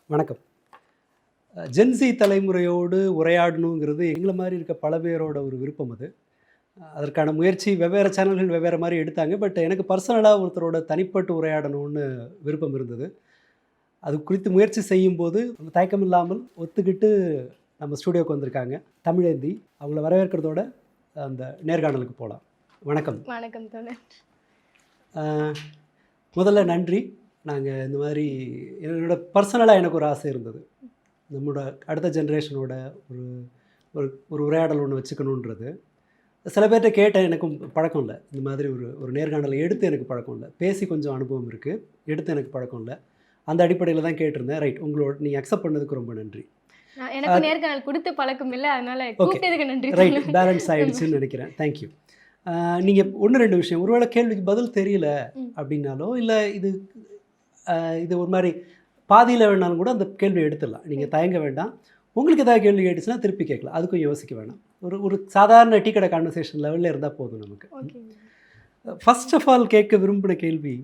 வணக்கம். ஜென்சி தலைமுறையோடு உரையாடணுங்கிறது எங்கள மாரி இருக்க பல பேரோட ஒரு விருப்பம் அது. அதற்கான முயற்சி வெவ்வேறு சேனல்கள் வெவ்வேறு மாரி எடுத்தாங்க. பட் எனக்கு பர்சனலா ஒருத்தரோட தனிப்பட்டு உரையாடணும்னு விருப்பம் இருந்தது. அது குறித்து முயற்சி செய்யும்போது தயக்கம் இல்லாமல் ஒத்துக்கிட்டு நம்ம ஸ்டுடியோவுக்கு வந்திருக்காங்க. தமிழேந்தி. அவங்கள வரவேற்கிறதோட அந்த நேர்காணலுக்கு போலாம். வணக்கம். வணக்கம் தோழர். அ முதல்ல நன்றி. நாங்க இந்த மாரி என்னோட பர்சனலா எனக்கு ஒரு ஆசை இருந்தது. நம்மோட அடுத்த ஜென்ரேஷனோட ஒரு ஒரு ஒரு உரையாடல் ஒன்று வச்சுக்கணுன்றது. சில பேர்ட்ட கேட்டேன், எனக்கும் பழக்கம் இல்ல. இந்த மாதிரி ஒரு ஒரு நேர்காணலை எடுத்து எனக்கு பழக்கம் இல்ல. பேசி கொஞ்சம் அனுபவம் இருக்கு. எடுத்து எனக்கு பழக்கம் இல்ல. அந்த அடிப்படையில தான் கேட்டிருந்தேன். ரைட், உங்களோட நீங்க அக்செப்ட் பண்ணதுக்கு ரொம்ப நன்றி. எனக்கும் நேர்காணல் குடுத்து பழக்கம் இல்ல. அதனால ஓகே. கூப்பிட்டதுக்கு நன்றி ரைட், தோழர். பேலன்ஸ் ஆயிடுச்சுன்னு நெனைக்கிறேன். Thank you. நீங்க 1, 2 விஷயம். ஒருவேளை கேள்விக்கு பதில் தெரியல ம். அப்படின்னாலோ, இல்ல இது இது ஒரு மாரி பாதியில வேணாலும் கூட அந்த கேள்விய எடுத்துடலாம். நீங்க தயங்க வேண்டாம். உங்களுக்கு ஏதாவது கேள்வி கேட்டுச்சுன்னா திருப்பி கேட்கலாம். அதுக்கும் யோசிக்க வேணாம். ஒரு ஒரு சாதாரண டீ கடை கான்வர்சேஷன் லெவல்ல இருந்தா போதும் நமக்கு. ஓகேங்க. ஃபர்ஸ்ட் ஆஃப் ஆல் கேட்க விரும்பின கேள்வி,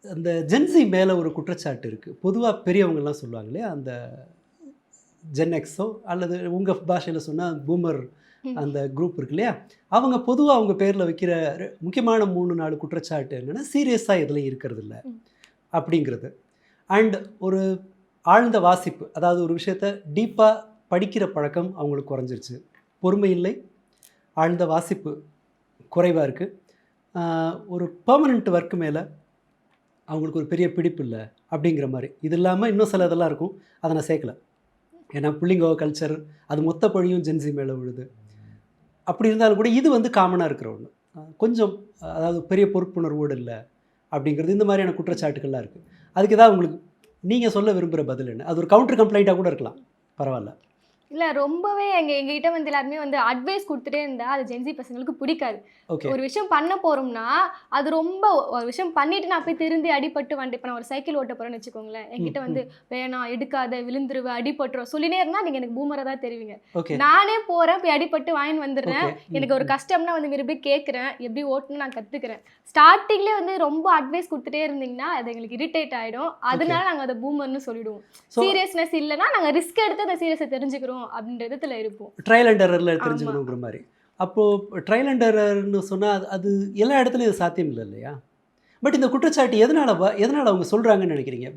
அந்த ஜென்ஸி மேல ஒரு குற்றச்சாட்டு இருக்கு. பொதுவா பெரியவங்கலாம் சொல்லுவாங்க இல்லையா? அந்த ஜென் எக்ஸோ அல்லது உங்க பாஷையில சொன்னா பூமர், ம். அந்த குரூப் இருக்கு இல்லையா? அவங்க பொதுவா அவங்க பேர்ல வைக்கிற முக்கியமான 3, 4 குற்றச்சாட்டு என்னன்னா, சீரியஸா எதுலயும் இருக்கிறதில்ல ம். அப்படிங்கிறது. அண்ட் ஒரு ஆழ்ந்த வாசிப்பு, அதாவது ஒரு விஷயத்த டீப்பா படிக்கிற பழக்கம் அவங்களுக்கு குறைஞ்சிருச்சு. பொறுமை இல்லை, ஆழ்ந்த வாசிப்பு குறைவா இருக்கு. ஒரு பெர்மனன்ட் ஒர்க் மேல அவங்களுக்கு ஒரு பெரிய பிடிப்பு இல்ல அப்படிங்கிற மாரி. இது இல்லாம இன்னும் சில இதெல்லாம் இருக்கும். அத நான் சேர்க்கல. ஏன்னா புள்ளிங்கோ கல்ச்சர் அது மொத்த பழியும் ஜென்ஸி மேல விழுது. அப்படி இருந்தாலும் கூட இது வந்து காமனா இருக்கிற ஒண்ணு. கொஞ்சம் அதாவது பெரிய பொறுப்புணர்வோடு இல்ல அப்படிங்கிறது, இந்த மாதிரியான குற்றச்சாட்டுகள்லாம் இருக்கு. அதுக்கு ஏதாவது உங்களுக்கு நீங்க சொல்ல விரும்புற பதில் என்ன? அது ஒரு கவுண்டர் கம்ப்ளைண்ட்டா கூட இருக்கலாம். பரவால்ல. இல்ல ரொம்பவே எங்ககிட்ட வந்து எல்லாருமே வந்து அட்வைஸ் குடுத்துட்டே இருந்தா, அது ஜென்ஸி பசங்களுக்கு பிடிக்காது. ஓகே. ஒரு விஷயம் பண்ண போறோம்னா, அது ரொம்ப ஒரு விஷயம் பண்ணிட்டு நான் போய் திருந்தி அடிபட்டு வந்துட்டு இப்ப நான் ஒரு சைக்கிள் ஓட்ட போறேன்னு வச்சுக்கோங்களேன். ம், என்கிட்ட வந்து ம். "வேணாம், எடுக்காத, விழுந்துருவ, அடிபட்டுரும்" சொல்லினே இருந்தா நீங்க எனக்கு பூமரா தான் தெரிவிங்க. ஓகே, நானே போறேன், போய் அடிபட்டு வாங்கின்னு வந்துடுறேன். ஓகே. ம், எனக்கு ஒரு ம். கஷ்டம்னா வந்து இங்க போய் கேட்கிறேன். எப்படி ஓட்டணும்னு நான் கத்துக்கிறேன். ஸ்டார்ட்டிங்லயே வந்து ரொம்ப அட்வைஸ் குடுத்துட்டே இருந்தீங்கன்னா, அது எங்களுக்கு இரிட்டேட் ஆயிடும். ஓகே. அதனால நாங்க அத பூமர்ன்னு சொல்லிடுவோம். ஸோ சீரியஸ்னஸ் இல்லன்னா, நாங்க ரிஸ்க் எடுத்து அந்த சீரியஸ தெரிஞ்சுக்கிறோம் அப்படின்ற விதத்துல இருப்போம். ட்ரையல் அண்ட் எரர்ல ஆமா. தெரிஞ்சுக்கணுங்கிற மாரி. அப்போ ட்ரையல் அண்ட் எரர்ன்னு சொன்னா அது எல்லா இடத்துலயும் இது சாத்தியம் இல்ல இல்லையா? பட் இந்த குற்றச்சாட்டு எதனால அவங்க சொல்றாங்கன்னு நினைக்கிறீங்க?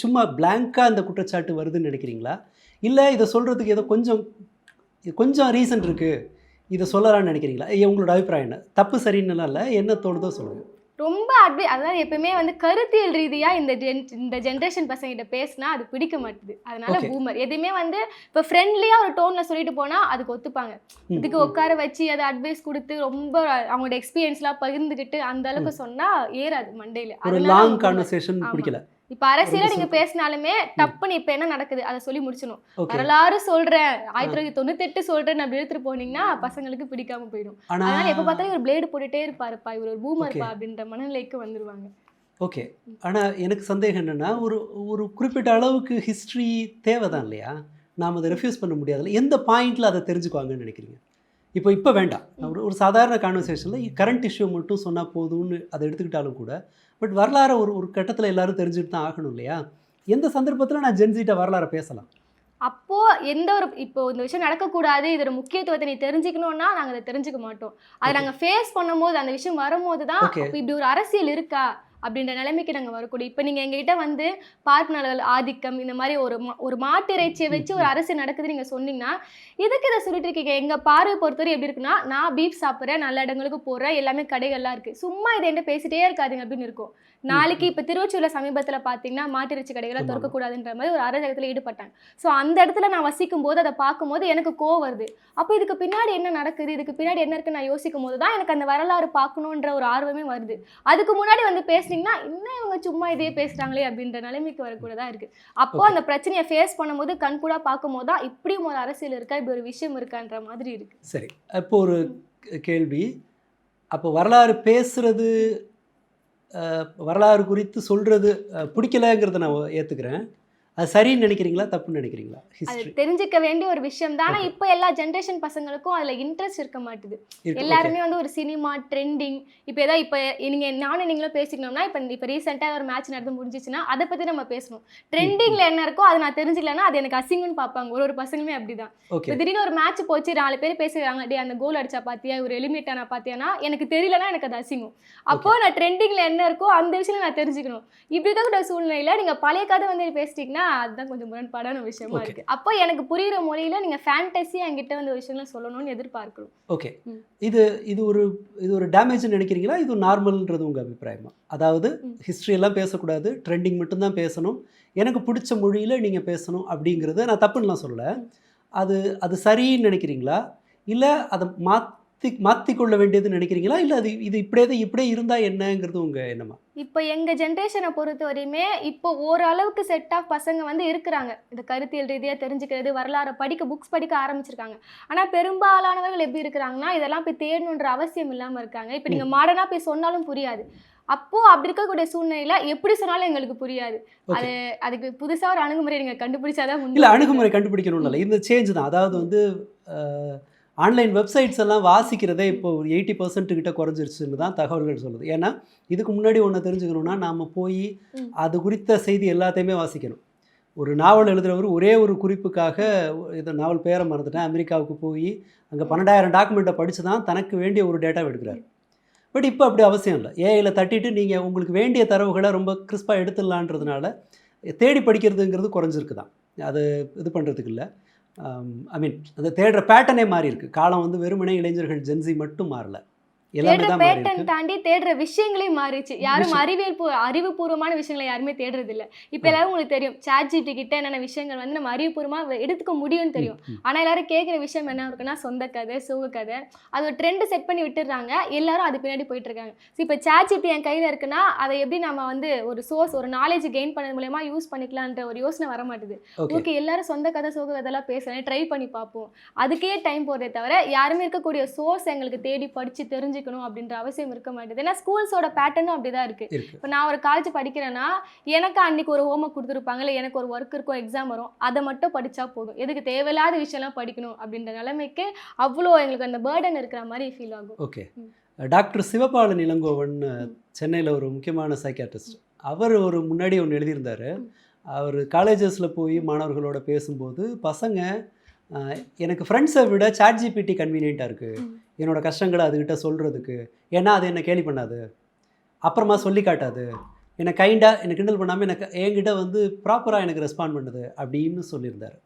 சும்மா பிளாங்க்கா இந்த குற்றச்சாட்டு வருதுன்னு நினைக்கிறீங்களா? இல்ல இத சொல்றதுக்கு ஏதோ கொஞ்சம் கொஞ்சம் ரீசன் இருக்கு. இத சொல்லலாம்னு நினைக்கிறீங்களா? உங்களோட அபிப்பிராயம் என்ன? தப்பு சரின்னுலாம் இல்ல. என்ன தோணுதோ சொல்லுங்க. ரொம்ப அதாவது எப்பவுமே வந்து கருத்தியல் ரீதியா இந்த ஜெனரேஷன் பசங்ககிட்ட பேசினா அது பிடிக்க மாட்டுது. அதனால ஓகே. பூமர். எதையுமே வந்து இப்ப ஃப்ரெண்ட்லியா ஒரு டோன்ல சொல்லிட்டு போனா அதுக்கு ஒத்துப்பாங்க. ம், இதுக்கு ம், உட்கார வச்சு அத அட்வைஸ் குடுத்து ரொம்ப அவங்களோட எக்ஸ்பீரியன்ஸ்லாம் பகிர்ந்துகிட்டு அந்த அளவுக்கு ம். சொன்னா ஏறாது மண்டையில. ஒரு அதனால லாங் அவங்க பூமர். கான்வர்சேஷன் ஆமா. பிடிக்கல. இப்ப அரசியலா ரொம்ப நீங்க சிம்பிள். பேசினாலுமே ம். டப்புன்னு இப்ப என்ன நடக்குது? அத சொல்லி முடிச்சணும். ஓகே. வரலாறு சொல்றேன். ஆ. 1998 சொல்றேன்னு அப்படி எடுத்துட்டு போனீங்கன்னா, பசங்களுக்கு பிடிக்காம போயிடும். ஆனா அதனால எப்ப பார்த்தாலும் இவரு பிளேடு போட்டுட்டே இருப்பாருப்பா. இவரு ஒரு ஓகே. பூமர்ப்பா அப்படின்ற மனநிலைக்கு வந்துருவாங்க. ஓகே. ஆனா எனக்கு சந்தேகம் என்னன்னா, ஒரு ஒரு குறிப்பிட்ட அளவுக்கு ஹிஸ்ட்ரி தேவைதான் இல்லையா? நாம அத ம். ரெஃப்யூஸ் பண்ண முடியாதுல்ல. எந்த பாயிண்ட்ல அத தெரிஞ்சுக்குவாங்கன்னு நினைக்கிறீங்க? இப்ப வேண்டாம். ம். ஒரு ஒரு சாதாரண கான்வர்சேஷன்ல கரண்ட் இஷ்யூ மட்டும் சொன்னா போதும்னு அத எடுத்துக்கிட்டாலும் கூட, பட் வரலாற ஒரு ஒரு கட்டத்தில எல்லாரும் தெரிஞ்சுட்டு தான் ஆகணும் இல்லையா? எந்த சந்தர்ப்பத்தில நான் ஜென்ஸிட்ட வரலாற பேசலாம்? அப்போ எந்த ஒரு இப்போ இந்த விஷயம் நடக்கக்கூடாது. இதோட முக்கியத்துவத்த நீ தெரிஞ்சுக்கணும்னா, நாங்க அத தெரிஞ்சுக்க மாட்டோம். அத ஓகே, நாங்க ஃபேஸ் பண்ணும்போது, அந்த விஷயம் வரும்போது தான், ஓகே. அப்ப இப்படி ஒரு அரசியல் இருக்கா? அப்படின்ற நிலைமைக்கு நாங்க வரக்கூடிய இப்ப நீங்க எங்ககிட்ட வந்து பார்ப்பனர்கள் ஆதிக்கம் இந்த மாரி ஒரு மாட்டு இறைச்சிய ம், வச்சு ஒரு ம். அரசியல் நடக்குதுன்னு நீங்க சொன்னீங்கன்னா, எதுக்கு இத சொல்லிட்டு இருக்கீங்க? எங்க பார்வை பொறுத்தவரை எப்படி இருக்குன்னா, நான் பீஃப் சாப்பிடுறேன், நல்ல இடங்களுக்கு போறேன், எல்லாமே கடைகள்லாம் இருக்கு. சும்மா இத என்ட்ட பேசிட்டே இருக்காதீங்க அப்படின்னு இருக்கும். ம், நாளைக்கு ம். இப்ப திருவொற்றியூர்ல சமீபத்தில பார்த்தீங்கன்னா, மாட்டு இறைச்சி கடைகள ஆமாமா. தொறக்கக்கூடாதுன்ற மாரி ஒரு அராஜகத்தில ஈடுபட்டாங்க. ஸோ அந்த இடத்துல நான் வசிக்கும்போது, அத பார்க்கும்போது எனக்கு கோவம் வருது. அப்ப இதுக்கு பின்னாடி என்ன நடக்குது? இதுக்கு பின்னாடி என்ன இருக்குன்னு நான் யோசிக்கும்போது தான், எனக்கு அந்த வரலாறு பார்க்கணுன்ற ஒரு ஆர்வமே வருது. அதுக்கு முன்னாடி வந்து பேசுனீங்கன்னா, "என்ன இவங்க சும்மா இதையே பேசுறாங்களே!" அப்படின்ற நிலைமைக்கு வரக்கூடியதா இருக்கு. அப்போ ஓகே. அந்த பிரச்சனைய ஃபேஸ் பண்ணும்போது, கண்கூடா பார்க்கும்போது தான், இப்படியும் ஒரு அரசியல் இருக்கா? இப்படி ஒரு விஷயம் இருக்கான்ற மாதிரி இருக்கு. சரி. இப்போ ஒரு ம். கேள்வி. அப்போ வரலாறு பேசுறது, வரலாறு குறித்து சொல்றது பிடிக்கலங்கிறத நான் ஏத்துக்கிறேன். அது சரின்னு நினைக்கிறீங்களா, தப்புன்னு நினைக்கிறீங்களா அது ஹிஸ்ட்ரி? தெரிஞ்சுக்க வேண்டிய ஒரு விஷயம் தான். ஆனா ஓகே. இப்போ எல்லா ஜென்ரேஷன் பசங்களுக்கும் அதுல இன்ட்ரெஸ்ட் இருக்க மாட்டுது. ஓகே. எல்லாருமே வந்து ஒரு சினிமா, ட்ரெண்டிங் இப்போ ஏதாவது இப்போ நானும் நீங்களும் பேசிக்கணும்னா, இப்போ ரீசெண்டா ஒரு மேட்ச் நடந்து முடிஞ்சிச்சுன்னா, அத பத்தி நம்ம பேசணும். ட்ரெண்டிங்ல என்ன இருக்கோ அத நான் தெரிஞ்சுக்கலன்னா, அது எனக்கு அசிங்கம்னு பார்ப்பாங்க. ஒரு பசங்களுமே அப்படிதான். ஓகே. இப்போ திடீர்னு ஒரு மேட்ச் போச்சு 4 பேர் பேசுறாங்க. "டேய் அந்த கோல் அடிச்சா பாத்தியா? இவரு எலிமினேட் ஆனா பாத்தியான்னா?" எனக்கு தெரியலன்னா எனக்கு அது அசிங்கம். அப்போ நான் ட்ரெண்டிங்ல என்ன இருக்கோ அந்த விஷயம் நான் தெரிஞ்சுக்கணும். இப்படி இருக்கக்கூடிய சூழ்நிலையில நீங்க பழைய கதை வந்து பேசிட்டீங்கன்னா, அதுதான் கொஞ்சம் முரண்பாடான விஷயமா ஓகே. இருக்கு. அப்போ எனக்கு புரியிற மொழியில நீங்க ஃபேண்டஸியா என்கிட்ட வந்து ஒரு விஷயங்கள சொல்லணும்னு எதிர்பார்க்கிறோம். ஓகே. ம். இது இது ஒரு இது ஒரு டேமேஜ்ன்னு நினைக்கிறீங்களா? இது நார்மல்ன்றது உங்க அபிப்பிராயமா? அதாவது ம். ஹிஸ்ட்ரி எல்லாம் பேசக்கூடாது, ட்ரெண்டிங் மட்டும் தான் பேசணும். எனக்கு பிடிச்ச மொழியில நீங்க பேசணும் அப்படிங்கிறத நான் தப்புன்னுலாம் சொல்லல. ம். அது அது சரின்னு நினைக்கிறீங்களா? இல்ல அத மாத்திக்கொள்ள வேண்டியதுன்னு நினைக்கிறீங்களா? இல்ல அது இது இப்படியே இருந்தா என்னங்கிறது உங்க எண்ணமா? இப்போ எங்க ஜென்ரேஷன பொறுத்தவரையுமே, இப்போ ஓரளவுக்கு செட் ஆஃப் பசங்க வந்து இருக்குறாங்க. இந்த கருத்தியல் ரீதியா தெரிஞ்சுக்கிறது, வரலாற புக்ஸ் படிக்க ஆரம்பிச்சிருக்காங்க. ஆனா பெரும்பாலானவர்கள் எப்படி இருக்கிறாங்கன்னா, இதெல்லாம் போய் தேடணுன்ற அவசியம் இல்லாம இருக்காங்க. இப்போ நீங்க ம். மாடர்னா போய் சொன்னாலும் புரியாது. அப்போ அப்படி இருக்கக்கூடிய சூழ்நிலையில எப்படி சொன்னாலும் எங்களுக்கு புரியாது. ஓகே. அது அதுக்கு புதுசா ஒரு அணுகுமுறை நீங்க கண்டுபிடிச்சா தான் உண்டு இல்ல அப்படின்ற அணுகுமுறை கண்டுபிடிக்கணும்னு இல்ல. ம். இந்த சேஞ்ச் தான். அதாவது ம். வந்து அ ஆன்லைன் வெப்சைட்ஸ் எல்லாம் வாசிக்கிறதே இப்போ ஒரு 80% கிட்ட குறைஞ்சிருச்சுன்னு தான் தகவல்கள் சொல்லுது. ஏன்னா, இதுக்கு முன்னாடி ஒண்ண தெரிஞ்சுக்கணும்னா, நாம போயி ம். அது குறித்த செய்தி எல்லாத்தையுமே வாசிக்கணும். ஒரு நாவல் எழுதுறவரு ஒரே ஒரு குறிப்புக்காக இந்த நாவல் பேர மறந்துட்டேன். அமெரிக்காவுக்கு போயி, அங்க ம். 12,000 டாக்குமெண்ட்ட படிச்சு தான் தனக்கு வேண்டிய ஒரு டேட்டாவ எடுக்குறாரு. பட் இப்ப அப்படி அவசியம் இல்ல. ஏஐல தட்டிட்டு நீங்க உங்களுக்கு வேண்டிய தரவுகள ரொம்ப கிறிஸ்பா எடுத்துடலான்றதுனால, தேடி படிக்கிறதுங்கிறது குறைஞ்சிருக்கு தான். அது இது பண்றதுக்கு இல்ல. ஐ மீன் அந்த தேடுற பேட்டர்னே மாறியிருக்கு. காலம் வந்து வெறுமனே இளைஞர்கள் ஜென்ஸி மட்டும் மாறல. எல்லாமே தேடுற தான் பேட்டர்ன் மாறியிருக்கு. தாண்டி தேடுற விஷயங்களே மாறிடுச்சு. யாரும் விஷயம் அறிவுபூர்வமான விஷயங்கள யாருமே தேடுறது இல்ல. இப்ப ஆ. எல்லாரும் உங்களுக்கு தெரியும். ChatGPT கிட்ட என்னென்ன விஷயங்கள் வந்து நம்ம அறிவுபூர்வமா எடுத்துக்க முடியும்னு ம், தெரியும். ம். ஆனா எல்லாரும் கேட்கிற விஷயம் என்ன இருக்குன்னா, சொந்த கதை, சோக கதை. அது ஒரு ட்ரெண்ட் செட் பண்ணி விட்டுர்றாங்க. எல்லாரும் அது பின்னாடி போயிட்டு இருக்காங்க. இப்ப ChatGPT என் கையில இருக்குன்னா, அத எப்படி நம்ம வந்து ஒரு நாலேட்ஜ் கெயின் பண்ணது மூலியமா யூஸ் பண்ணிக்கலான்ற ஒரு யோசனை வர மாட்டுது. ஓகே. ஓகே எல்லாரும் சொந்த கதை, சோக கதைலாம் பேசுறேன். ட்ரை பண்ணி பார்ப்போம். அதுக்கே டைம் போறதே தவிர, யாருமே இருக்கக்கூடிய சோர்ஸ் எங்களுக்கு தேடி படிச்சு தெரிஞ்சுக்கணும் அப்படின்ற அவசியம் இருக்க மாட்டேது. ஏன்னா ஸ்கூல்ஸோட பேட்டர்னும் அப்படிதான் இருக்கு. இருக்கு. இப்போ நான் ஒரு காலேஜ் படிக்கிறேன்னா, எனக்கு அன்னைக்கு ஒரு ஹோம்வொர்க் குடுத்துருப்பாங்க. இல்ல எனக்கு ஒரு ஒர்க் இருக்கும், எக்ஸாம் வரும். அத மட்டும் படிச்சா போதும். எதுக்கு தேவையில்லாத விஷயம்லாம் படிக்கணும் அப்படின்ற நிலைமைக்கு அவ்ளோ எங்களுக்கு அந்த பர்டன் இருக்கிற மாரி ஃபீல் ஆகும். ஓகே. ம். டாக்டர் சிவபாலன் இளங்கோவன் ம். சென்னையில ஒரு முக்கியமான சைக்கியாட்ரிஸ்ட். அவர் ஒரு முன்னாடி ஒண்ணு எழுதியிருந்தாரு. ம். அவரு காலேஜஸ்ல போய் மாணவர்களோட பேசும்போது, பசங்க அ எனக்கு ஃப்ரெண்ட்ஸ விட ChatGPT கன்வீனியன்ட்டா இருக்கு. ம். என்னோட கஷ்டங்கள அதுகிட்ட சொல்றதுக்கு. ஏன்னா, அது என்ன கேலி பண்ணாது. அப்புறமா சொல்லி காட்டாது. என்ன கைண்டா என்ன கிண்டல் பண்ணாம எனக்கு என்கிட்ட வந்து ப்ராப்பரா எனக்கு ரெஸ்பாண்ட் பண்ணுது அப்படின்னு சொல்லியிருந்தாரு.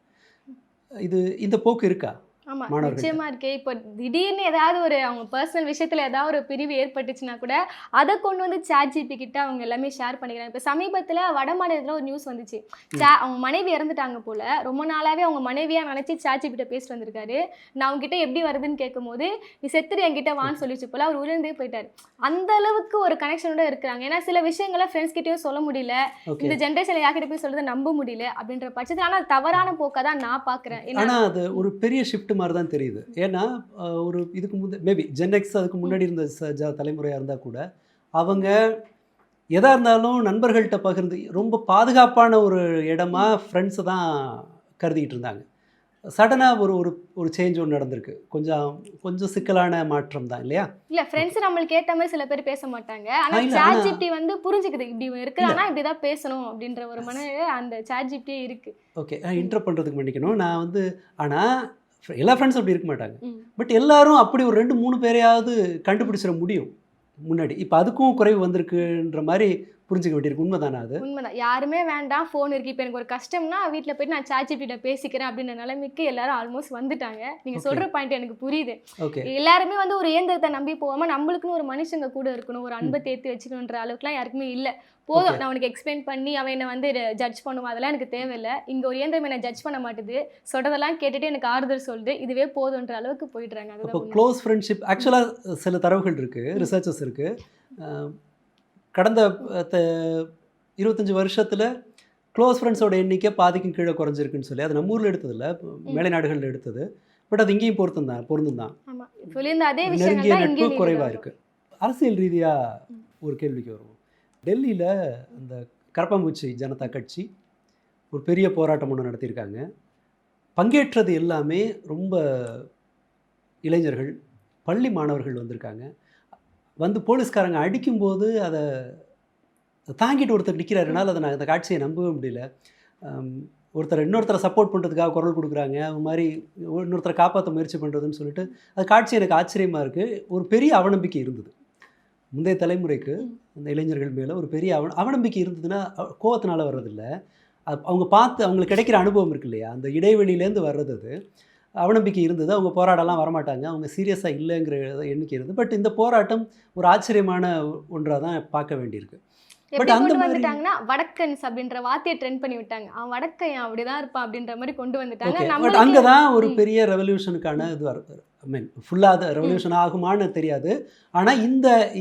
இந்த போக்கு இருக்கா ஆமா. மாணவர்கள்ட்ட? நிச்சயமா இருக்கு. இப்போ திடீர்னு ஏதாவது ஒரு அவங்க பர்சனல் விஷயத்துல ஏதாவது ஒரு பிரிவு ஏற்பட்டுச்சுன்னா கூட, அத கொண்டு வந்து ChatGPT கிட்ட அவங்க எல்லாமே ஷேர் பண்ணிக்கிறாங்க. இப்ப சமீபத்தில வடமாநிலத்தில ஒரு நியூஸ் வந்துச்சு. ம். அவங்க மனைவி இறந்துட்டாங்க போல. ரொம்ப நாளாவே அவங்க மனைவியா நினைச்சு ChatGPT கிட்ட பேசிட்டு வந்திருக்காரு. நான் உன்கிட்ட எப்படி வருதுன்னு கேட்கும்போது, "நீ செத்துரு என்கிட்ட வான்னு" ஓகே. சொல்லிச்சு போல. அவர் உயர்ந்தே போயிட்டாரு. அந்த அளவுக்கு ஒரு கனெக்ஷனோட இருக்கிறாங்க. ஏன்னா சில விஷயங்கள ஃப்ரெண்ட்ஸ் கிட்டயும் சொல்ல முடியல. ஓகே. இந்த ஜெனரேஷன்ல யார்கிட்ட போய் சொல்றத நம்ப முடியல. அப்படின்ற பட்சத்தில ஆனா அது தவறான போக்கா தான் நான் பார்க்குறேன். ஏன்னா ஆனா, அது ஒரு பெரிய ஷிஃப்ட் மாரி தான் தெரியுது. ஏன்னா, ஒரு இதுக்கு மேபி ஜென் எக்ஸ் அதுக்கு ம். முன்னாடி இருந்த தலைமுறையா இருந்தா கூட, அவங்க எதா இருந்தாலும் நண்பர்கள்ட்ட பகிர்ந்து ரொம்ப பாதுகாப்பான ஒரு இடமா ம். ஃப்ரெண்ட்ஸ தான் கருதிட்டு இருந்தாங்க. சடனா ஒரு ஒரு ஒரு சேஞ்ச் ஒண்ணு நடந்திருக்கு. கொஞ்சம் கொஞ்சம் சிக்கலான மாற்றம் தான் இல்லையா? இல்ல ஓகே. ஃப்ரெண்ட்ஸ் நம்மளுக்கு ஏத்த மாரி சில பேர் பேச மாட்டாங்க. ஆனா இல்ல ஆனா ChatGPT வந்து புரிஞ்சுக்குது. இப்படி இவன் இல்ல. இருக்கிறான்னா, இப்படி தான் பேசணும் அப்படின்ற ஒரு மனநிலை அந்த ChatGPT இருக்கு. ஓகே. ம். இன்டரப்ட் பண்றதுக்கு மன்னிக்கணும். ம். நான் வந்து ஆனா எல்லா ஃப்ரெண்ட்ஸும் அப்படி இருக்க மாட்டாங்க. ம். பட் எல்லாரும் அப்படி ஒரு 2, 3 பேரையாவது ம். கண்டுபிடிச்சிட முடியும் முன்னாடி. இப்ப அதுக்கும் குறைவு வந்திருக்குன்ற மாரி புரிஞ்சுக்க வேண்டியிருக்கு. உண்மதானா அது? உண்மதான். யாருமே வேண்டாம். ஃபோன் இருக்கு. இப்ப எனக்கு ஒரு கஷ்டம்னா, வீட்ல போயிட்டு நான் ChatGPT கிட்ட பேசிக்கிறேன் அப்படின்ற நிலைமைக்கு எல்லாரும் ஆல்மோஸ்ட் வந்துட்டாங்க. நீங்க ஓகே. சொல்ற பாயிண்ட் எனக்கு புரியுது. ஓகே. எல்லாருமே வந்து ஒரு இயந்திரத்த நம்பி போகாம, நம்மளுக்குன்னு ஒரு மனுஷங்க கூட இருக்கணும். ஒரு அன்ப ம். தேத்தி வச்சுக்கணுன்ற அளவுக்குலாம் யாருக்குமே இல்ல. ஓகே. போதும் நான் உனக்கு எக்ஸ்பிளைன் பண்ணி, அவன் என்ன வந்து ஜட்ஜ் பண்ணுவான். அதெல்லாம் எனக்கு தேவையில்ல. இங்க ஒரு இயந்திரம் என்ன ஜட்ஜ் பண்ண மாட்டுது. சொல்றதெல்லாம் கேட்டுட்டு எனக்கு ஆறுதல் சொல்லுது. இதுவே போதுன்ற அளவுக்கு போயிடுறாங்க. அப்போ அதுதான் உண்மை. க்ளோஸ் ஃப்ரெண்ட்ஷிப் ம். ஆக்சுவலா சில தரவுகள் இருக்கு. ம். ரிசர்ச்சஸ் இருக்கு. அ கடந்த ம். 25 வருஷத்துல க்ளோஸ் ஃப்ரெண்ட்ஸோட எண்ணிக்கை பாதிக்கும் கீழ குறைஞ்சிருக்குன்னு சொல்லி, அது நம்ம ஊர்ல எடுத்ததில்ல. ம். மேலை நாடுகள்ல எடுத்தது. பட் அது இங்கேயும் பொருந்தும் தான். ஆமா. சொல்லியிருந்த அதே விஷயங்கள் நெருங்கிய தான் நட்பு இங்கேயும் குறைவா நீடிதாகும். இருக்கு. அரசியல் ரீதியா ம். ஒரு கேள்விக்கு வருவோம். டெல்லியில இந்த கரப்பான்பூச்சி ஜனதா கட்சி ஒரு பெரிய போராட்டம் ஒன்று நடத்தியிருக்காங்க. பங்கேற்றது எல்லாமே ரொம்ப இளைஞர்கள், பள்ளி மாணவர்கள் வந்திருக்காங்க. வந்து போலீஸ்காரங்க அடிக்கும்போது அதை தாங்கிட்டு ஒருத்தர் நிற்கிறாருனால அதை நான் அந்த காட்சியை நம்பவே முடியல. ஒருத்தர் இன்னொருத்தரை சப்போர்ட் பண்ணுறதுக்காக குரல் கொடுக்குறாங்க, அது மாதிரி இன்னொருத்தரை காப்பாற்ற முயற்சி பண்ணுறதுன்னு சொல்லிட்டு அது காட்சி எனக்கு ஆச்சரியமாக இருக்குது. ஒரு பெரிய அவநம்பிக்கை இருந்தது முந்தைய தலைமுறைக்கு, அந்த இளைஞர்கள் மேலே ஒரு பெரிய அவநம்பிக்கை இருந்ததுன்னா கோவத்தினால வர்றதில்லை, அவங்க பார்த்து அவங்களுக்கு கிடைக்கிற அனுபவம் இருக்கு இல்லையா, அந்த இடைவெளியிலேருந்து வர்றது. அது அவநம்பிக்கை இருந்தது. அவங்க போராடலாம் வரமாட்டாங்க, அவங்க சீரியஸாக இல்லைங்கிற எண்ணிக்கை இருந்தது. பட் இந்த போராட்டம் ஒரு ஆச்சரியமான ஒன்றாக தான் பார்க்க வேண்டியிருக்கு. பட் அந்த வந்துட்டாங்கன்னா வடக்கன்ஸ் அப்படின்ற வார்த்தையை ட்ரெண்ட் பண்ணி விட்டாங்க. அவன் வடக்கையன் அப்படிதான் இருப்பான் அப்படின்ற மாதிரி கொண்டு வந்துட்டாங்க. பட் அங்கே தான் ஒரு பெரிய ரெவல்யூஷனுக்கான இது ஐ மீன் ஃபுல்லாக அது ரெவல்யூஷன் ஆகுமான்னு தெரியாது. ஆனால்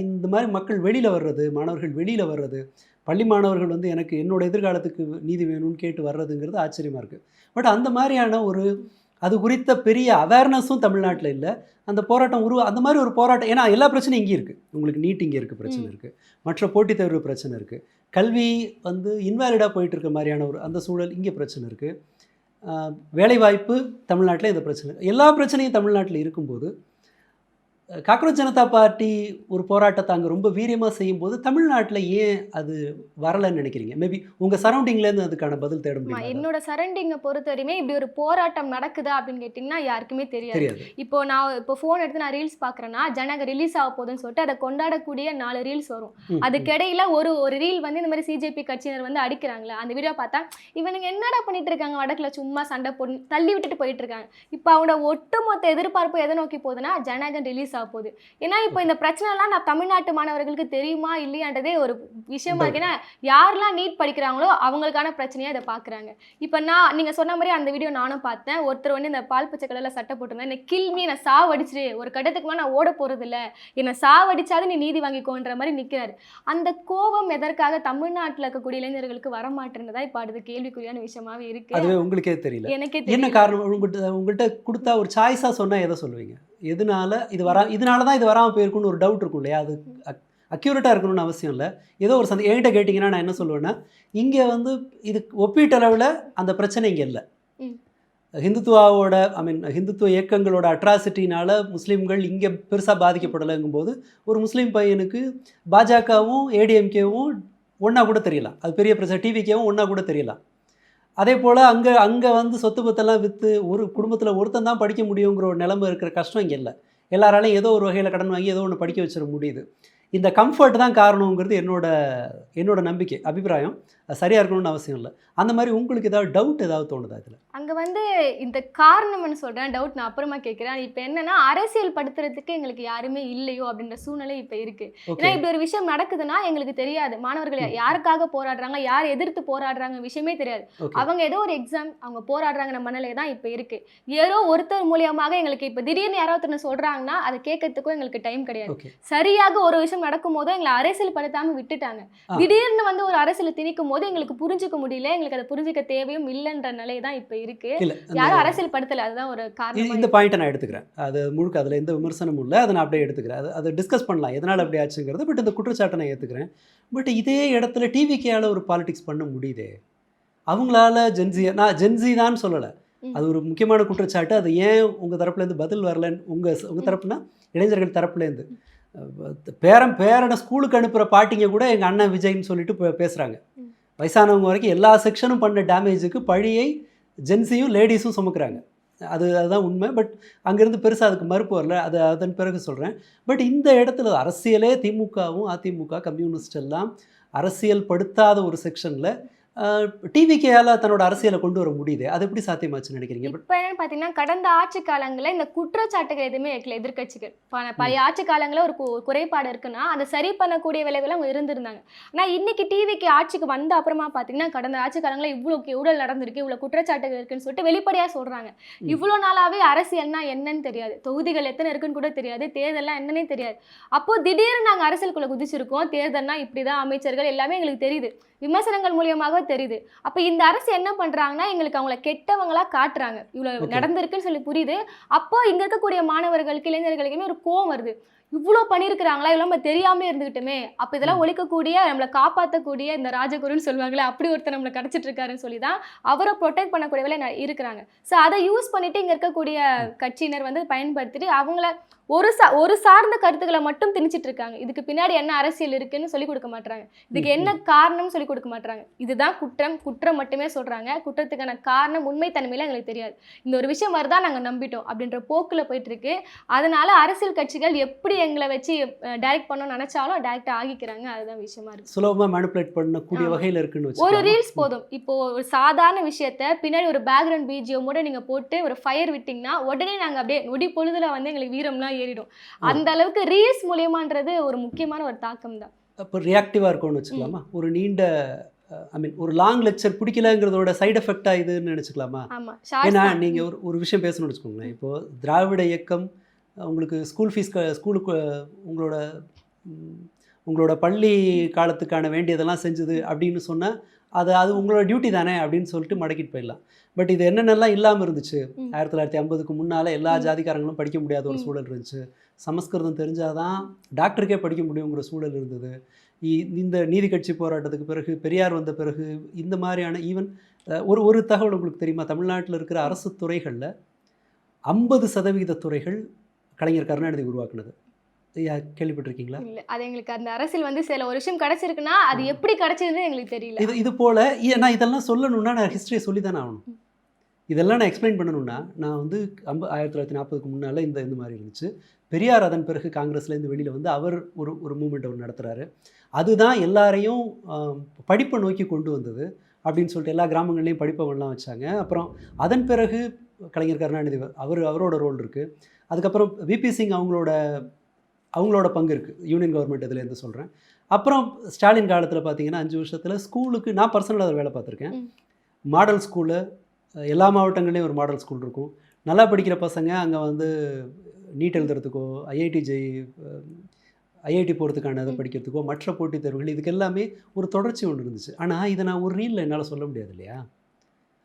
இந்த மாதிரி மக்கள் வெளியில் வர்றது, மாணவர்கள் வெளியில் வர்றது, பள்ளி மாணவர்கள் வந்து எனக்கு என்னோட எதிர்காலத்துக்கு நீதி வேணும்னு கேட்டு வர்றதுங்கிறது ஆச்சரியமாக இருக்குது. பட் அந்த மாதிரியான ஒரு அது குறித்த பெரிய அவேர்னஸும் தமிழ்நாட்டில் இல்லை. அந்த போராட்டம் அந்த மாதிரி ஒரு போராட்டம், ஏன்னா எல்லா பிரச்சனையும் இங்கே இருக்குது. உங்களுக்கு நீட் இங்கே இருக்குது, பிரச்சனை இருக்குது, மற்ற போட்டித் தேர்வு பிரச்சனை இருக்குது, கல்வி வந்து இன்வாலிடாக போயிட்டு இருக்க மாதிரியான ஒரு அந்த சூழல் இங்கே பிரச்சனை இருக்குது, வேலைவாய்ப்பு தமிழ்நாட்டில் இந்த பிரச்சனை, எல்லா பிரச்சனையும் தமிழ்நாட்டில் இருக்கும்போது காக்ரோச் ஜனதா பார்ட்டி ஒரு போராட்டத்தை அங்கே ரொம்ப வீரியமாக செய்யும்போது தமிழ்நாட்டில் ஏன் அது வரலைன்னு நினைக்கிறீங்க? மேபி உங்கள் சரௌண்டிங்லேருந்து அதுக்கான பதில் தேட முடியும். என்னோட சரௌண்டிங்கை பொறுத்த வரையுமே இப்படி ஒரு போராட்டம் நடக்குதா அப்படின்னு கேட்டிங்கன்னா யாருக்குமே தெரியாது. இப்போ ஃபோன் எடுத்து நான் ரீல்ஸ் பார்க்குறேன்னா ஜனக ரிலீஸ் ஆக போகுதுன்னு சொல்லிட்டு அதை கொண்டாடக்கூடிய 4 ரீல்ஸ் வரும். அதுக்கிடையில் ஒரு ரீல் வந்து இந்த மாதிரி சிஜேபி கட்சியினர் வந்து அடிக்கிறாங்களே, அந்த வீடியோ பார்த்தா இவனுங்க என்னடா பண்ணிட்டு இருக்காங்க, வடக்கில் சும்மா சண்டை போட்டு தள்ளி விட்டுட்டு போயிட்டு இருக்காங்க. இப்போ அவனோட ஒட்டுமொத்த எதிர்பார்ப்பு எதை நோக்கி போகுதுன்னா ஜனகன் ரிலீஸ் போகுது. ஏன்னா இப்போ இந்த பிரச்சனைலாம் நான் தமிழ்நாட்டு மாணவர்களுக்கு தெரியுமா இல்லையான்றதே ஒரு விஷயமா இருக்கு. ஏன்னா யாரெல்லாம் நீட் படிக்கிறாங்களோ அவங்களுக்கான பிரச்சனையா இதை பார்க்குறாங்க. இப்போ நீங்கள் சொன்ன மாதிரி அந்த வீடியோ நானும் பார்த்தேன். ஒருத்தர் வந்து இந்த பால் பச்சை கலரில் சட்டை போட்டிருந்தேன், என்னை கில்மி, நான் சாவடிச்சிரு, ஒரு கட்டத்துக்கு மேலே நான் ஓட போகிறது இல்லை, என்னை சாவடிச்சாது நீ நீதி வாங்கிக்கோன்ற மாதிரி நிற்கிறாரு. அந்த கோபம் எதற்காக தமிழ்நாட்டில் இருக்கக்கூடிய இளைஞர்களுக்கு வரமாட்டேன்றதா இப்போ அடுத்த கேள்விக்குறியான விஷயமாவே இருக்கு. அதுவே உங்களுக்கே தெரியல, எனக்கே என்ன காரணம்? உங்கள்கிட்ட கொடுத்தா ஒரு சாய்ஸாக சொன்னால் எதை சொல்லுவீங்க? இதனால தான் இது வராமல் போயிருக்குன்னு ஒரு டவுட் இருக்கும் இல்லையா? அது அக்யூரேட்டாக இருக்கணும்னு அவசியம் இல்லை. ஏதோ ஒரு என்கிட்ட கேட்டிங்கன்னா நான் என்ன சொல்லுவேன்னா, இங்கே வந்து இது ஒப்பீட்டளவில் அந்த பிரச்சனை இங்கே இல்லை. ஹிந்துத்துவாவோட ஹிந்துத்துவ இயக்கங்களோட அட்ராசிட்டினால முஸ்லீம்கள் இங்கே பெருசாக பாதிக்கப்படலைங்கும்போது ஒரு முஸ்லீம் பையனுக்கு பாஜகவும் ஏடிஎம்கேவும் ஒன்றா கூட தெரியலாம், அது பெரிய பிரச்சனை. டிவிகேவும் ஒன்றா கூட தெரியலாம். அதே போல் அங்கே வந்து சொத்து பத்தெல்லாம் விற்று ஒரு குடும்பத்தில் ஒருத்தன் தான் படிக்க முடியுங்கிற ஒரு நிலைமை இருக்கிற கஷ்டம் இங்கே இல்லை. எல்லாராலையும் ஏதோ ஒரு வகையில் கடன் வாங்கி ஏதோ ஒன்று படிக்க வச்சிட முடியுது. இந்த கம்ஃபர்ட் தான் காரணங்கிறது என்னோட நம்பிக்கை, அபிப்பிராயம். அது சரியாக இருக்கணும்னு அவசியம் இல்லை. அந்த மாதிரி உங்களுக்கு ஏதாவது டவுட் ஏதாவது தோணுதா இதில்? அங்கே வந்து இந்த காரணம்னு சொல்கிறேன், டவுட் நான் அப்புறமா கேட்குறேன். இப்போ என்னென்னா அரசியல் படுத்துறதுக்கு எங்களுக்கு யாருமே இல்லையோ அப்படின்ற சூழ்நிலை இப்போ இருக்குது. ஏன்னா இப்படி ஒரு விஷயம் நடக்குதுன்னா எங்களுக்கு தெரியாது, மாணவர்கள் யாருக்காக போராடுறாங்க, யார் எதிர்த்து போராடுறாங்க விஷயமே தெரியாது. அவங்க ஏதோ ஒரு எக்ஸாம் அவங்க போராடுறாங்க நம்ம நிலையை தான் இப்போ இருக்குது. ஏதோ ஒருத்தர் மூலியமாக எங்களுக்கு இப்போ திடீர்னு யாராவது சொல்கிறாங்கன்னா அதை கேட்கறதுக்கும் எங்களுக்கு டைம் கிடையாது. சரியாக ஒரு விஷயம் நடக்கும் போது எங்களை அரசியல் படுத்தாமல் விட்டுட்டாங்க. திடீர்னு வந்து ஒரு அரசியல் திணிக்கும் போது எங்களுக்கு புரிஞ்சுக்க முடியல, எங்களுக்கு அதை புரிஞ்சுக்க தேவையும் இல்லைன்ற நிலை தான் இப்போ இருக்கு. யாரும் அரசியல் படுத்தல, அதுதான் ஒரு காரணம். இந்த பாயிண்ட்டை நான் எடுத்துக்கிறேன், அது முழுக்க அதில் எந்த விமர்சனமும் இல்லை, அதை நான் அப்படியே எடுத்துக்கிறேன். அதை டிஸ்கஸ் பண்ணலாம் எதனால் அப்படி ஆச்சுங்கிறது. பட் இந்த குற்றச்சாட்டை நான் ஏற்றுக்கிறேன். பட் இதே இடத்துல டிவிகேயால் ஒரு பாலிடிக்ஸ் பண்ண முடியுதே, அவங்களால ஜென்சி தான் சொல்லலை, அது ஒரு முக்கியமான குற்றச்சாட்டு. அது ஏன் உங்கள் தரப்புலேருந்து பதில் வரலன்னு, உங்கள் தரப்புனா இளைஞர்கள் தரப்புலேருந்து பேரனை ஸ்கூலுக்கு அனுப்புகிற பாட்டிங்க கூட எங்கள் அண்ணன் விஜய்ன்னு சொல்லிட்டு பேசுகிறாங்க. வயசானவங்க வரைக்கும் எல்லா செக்ஷனும் பண்ண டேமேஜுக்கு பழியை ஜென்சியும் லேடிஸும் சுமக்கிறாங்க. அதுதான் உண்மை. பட் அங்கேருந்து பெருசாக அதுக்கு மறுப்பு வரல, அதன் பிறகு சொல்கிறேன். பட் இந்த இடத்துல அரசியலே திமுகவும் அதிமுக கம்யூனிஸ்ட் எல்லாம் அரசியல் படுத்தாத ஒரு செக்ஷனில் டிவிகேயால் தன்னோட அரசியலை கொண்டு வர முடியுது. அது எப்படி சாத்தியமாச்சுன்னு நினைக்கிறீங்க? இப்போ என்னன்னு பார்த்தீங்கன்னா கடந்த ஆட்சி காலங்களில் இந்த குற்றச்சாட்டுகள் எதுவுமே வைக்கல எதிர்கட்சிகள். பழைய ஆட்சி காலங்களில் ஒரு குறைபாடு இருக்குன்னா அதை சரி பண்ணக்கூடிய விளைவுகள் அவங்க இருந்திருந்தாங்க. ஆனால் இன்னைக்கு டிவிக்கு ஆட்சிக்கு வந்த அப்புறமா பார்த்தீங்கன்னா கடந்த ஆட்சி காலங்களில் இவ்வளோ ஊழல் நடந்திருக்கு, இவ்வளோ குற்றச்சாட்டுகள் இருக்குன்னு சொல்லிட்டு வெளிப்படையாக சொல்கிறாங்க. இவ்வளோ நாளாகவே அரசியல்னா என்னன்னு தெரியாது, தொகுதிகள் எத்தனை இருக்குன்னு கூட தெரியாது, தேர்தல்லாம் என்னன்னே தெரியாது. அப்போது திடீர்னு நாங்கள் அரசியலுக்குள்ளே குதிச்சிருக்கோம், தேர்தல்னா இப்படி தான், அமைச்சர்கள் எல்லாமே எங்களுக்கு தெரியுது, விமர்சனங்கள் மூலியமாக தெரியுது. அப்போ இந்த அரசு என்ன பண்ணுறாங்கன்னா எங்களுக்கு அவங்கள கெட்டவங்களா காட்டுறாங்க, இவ்வளோ நடந்திருக்குன்னு சொல்லி புரியுது. அப்போ இங்கே இருக்கக்கூடிய மாணவர்களுக்கு இளைஞர்களுக்குமே ஒரு கோவம் வருது. இவ்வளோ பண்ணியிருக்கிறாங்களா, இதெல்லாம் நம்ம தெரியாமலே இருந்துக்கிட்டுமே, அப்போ இதெல்லாம் ஒழிக்கக்கூடிய நம்மளை காப்பாற்றக்கூடிய இந்த ராஜகுருன்னு சொல்லுவாங்களே, அப்படி ஒருத்தர் நம்மளை கிடச்சிட்டு இருக்காருன்னு சொல்லி தான் அவரை ப்ரொடெக்ட் பண்ணக்கூடியவங்களே இருக்கிறாங்க. ஸோ அதை யூஸ் பண்ணிட்டு இங்கே இருக்கக்கூடிய கட்சியினர் வந்து பயன்படுத்திட்டு அவங்கள ஒரு சார்ந்த கருத்துக்களை மட்டும் திணிச்சிட்டு இருக்காங்க. இதுக்கு பின்னாடி என்ன அரசியல் இருக்குன்னு சொல்லி கொடுக்க மாட்டாங்க, இதுக்கு என்ன காரணம் சொல்லி கொடுக்க மாட்டாங்க. இதுதான் குற்றம் மட்டுமே சொல்றாங்க. குற்றத்துக்கான காரணம் உண்மைத்தன்மையில எங்களுக்கு தெரியாது, இந்த ஒரு விஷயம் வருதா நாங்கள் நம்பிட்டோம் அப்படின்ற போக்குல போயிட்டு இருக்கு. அதனால அரசியல் கட்சிகள் எப்படி எங்களை வச்சு டைரக்ட் பண்ணணும்னு நினைச்சாலும் டைரக்ட் ஆகிக்கிறாங்க. அதுதான் விஷயமா இருக்கு. சுலபமா மேனிபுலேட் பண்ணக்கூடிய வகையில் இருக்குன்னு ஒரு ரீல்ஸ் போதும். இப்போ ஒரு சாதாரண விஷயத்த பின்னாடி ஒரு பேக்ரவுண்ட் பிஜிஎம்மோட நீங்க போட்டு ஒரு ஃபயர் விட்டீங்கன்னா உடனே நாங்க அப்படியே நொடி பொழுதுல வந்து எங்களுக்கு வீரம்லாம் ஏறிடும். அந்த அளவுக்கு ரீல்ஸ் மூலியமான்றது ஒரு முக்கியமான ஒரு தாக்கம் தான். அப்போ ரியாக்டிவாக இருக்கும்னு வச்சுக்கலாமா? ஒரு நீண்ட ஒரு லாங் லெக்சர் பிடிக்கலங்கிறதோட சைடு எஃபெக்டாக இதுன்னு நினச்சிக்கலாமா? ஏன்னா நீங்கள் ஒரு விஷயம் பேசணும்னு வச்சுக்கோங்களேன். இப்போது திராவிட இயக்கம் உங்களுக்கு ஸ்கூல் ஃபீஸ் ஸ்கூலுக்கு உங்களோட பள்ளி காலத்துக்கான வேண்டியதெல்லாம் செஞ்சுது அப்படின்னு சொன்னால் அது உங்களோட டியூட்டி தானே அப்படின்னு சொல்லிட்டு மடக்கிட்டு போயிடலாம். பட் இது என்னென்னலாம் இல்லாமல் இருந்துச்சு, 1950க்கு முன்னால் எல்லா ஜாதிக்காரங்களும் படிக்க முடியாத ஒரு சூழல் இருந்துச்சு. சமஸ்கிருதம் தெரிஞ்சாதான் டாக்டருக்கே படிக்க முடியுங்கிற சூழல் இருந்தது. இந்த நீதி கட்சி போராட்டத்துக்கு பிறகு, பெரியார் வந்த பிறகு இந்த மாதிரியான ஈவன் ஒரு தகவல் உங்களுக்கு தெரியுமா? தமிழ்நாட்டில் இருக்கிற அரசு துறைகளில் 50% துறைகள் கலைஞர் கருணாநிதி உருவாக்குனது. கேள்விப்பட்டிருக்கீங்களா? இல்ல, அது எங்களுக்கு அந்த அரசியல் வந்து சில ஒரு விஷயம் கிடைச்சிருக்குன்னா அது எப்படி கிடைச்சதுன்னு எங்களுக்கு தெரியல. இது போல நான் இதெல்லாம் சொல்லணும்னா நான் ஹிஸ்டரியை சொல்லி தானே ஆகணும். இதெல்லாம் நான் எக்ஸ்பிளைன் பண்ணணும்னா நான் வந்து 1940க்கு முன்னால் இந்த மாதிரி இருந்துச்சு. பெரியார் அதன் பிறகு காங்கிரஸ்லேருந்து வெளியில் வந்து அவர் ஒரு மூமெண்ட் அவர் நடத்துகிறாரு. அதுதான் எல்லாரையும் படிப்பை நோக்கி கொண்டு வந்தது அப்படின்னு சொல்லிட்டு எல்லா கிராமங்கள்லேயும் படிப்பவங்கள்லாம் வச்சாங்க. அப்புறம் அதன் பிறகு கலைஞர் கருணாநிதி அவரோட ரோல் இருக்குது. அதுக்கப்புறம் விபி சிங் அவங்களோட பங்கு இருக்குது, யூனியன் கவர்மெண்ட் இதுலேருந்து சொல்கிறேன். அப்புறம் ஸ்டாலின் காலத்தில் பார்த்தீங்கன்னா 5 வருஷத்தில் ஸ்கூலுக்கு நான் பர்சனலாக அதை வேலை பார்த்துருக்கேன். மாடல் ஸ்கூலு எல்லா மாவட்டங்கள்லேயும் ஒரு மாடல் ஸ்கூல் இருக்கும். நல்லா படிக்கிற பசங்க அங்கே வந்து நீட் எழுதுறதுக்கோ ஐஐடி போகிறதுக்கான அதை படிக்கிறதுக்கோ மற்ற போட்டித் தேர்வுகள் இதுக்கு எல்லாமே ஒரு தொடர்ச்சி ஒன்று இருந்துச்சு. ஆனால் இதை நான் ஒரு ரீலில் என்னால் சொல்ல முடியாது இல்லையா?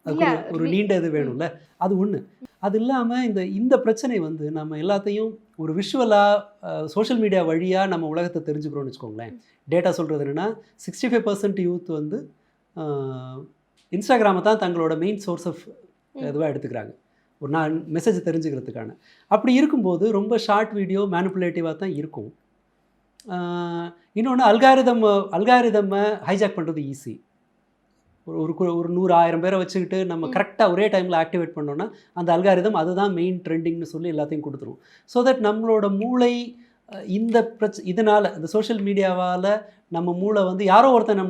அதுக்கு ஒரு நீண்ட இது வேணும்ல, அது ஒன்று. அது இல்லாமல் இந்த பிரச்சனை வந்து நம்ம எல்லாத்தையும் ஒரு விஷுவலாக சோஷியல் மீடியா வழியாக நம்ம உலகத்தை தெரிஞ்சுக்கிறோம்னு வச்சுக்கோங்களேன். டேட்டா சொல்கிறது என்னென்னா 65% யூத் வந்து இன்ஸ்டாகிராமை தான் தங்களோட மெயின் சோர்ஸ் ஆஃப் இதுவாக எடுத்துக்கிறாங்க, ஒரு நான் மெசேஜ் தெரிஞ்சுக்கிறதுக்கான. அப்படி இருக்கும்போது ரொம்ப ஷார்ட் வீடியோ மேனிப்புலேட்டிவாக தான் இருக்கும். இன்னொன்று அல்காரிதம்மை ஹைஜாக் பண்ணுறது ஈஸி. ஒரு 100,000 பேரை வச்சுக்கிட்டு நம்ம கரெக்டாக ஒரே டைமில் ஆக்டிவேட் பண்ணோன்னா அந்த அல்காரிதம் அதுதான் மெயின் ட்ரெண்டிங்னு சொல்லி எல்லாத்தையும் கொடுத்துரும். ஸோ தட் நம்மளோட மூளை இந்த இதனால் இந்த சோஷியல் மீடியாவால் நம்ம மூளை வந்து யாரோ ஒருத்தன்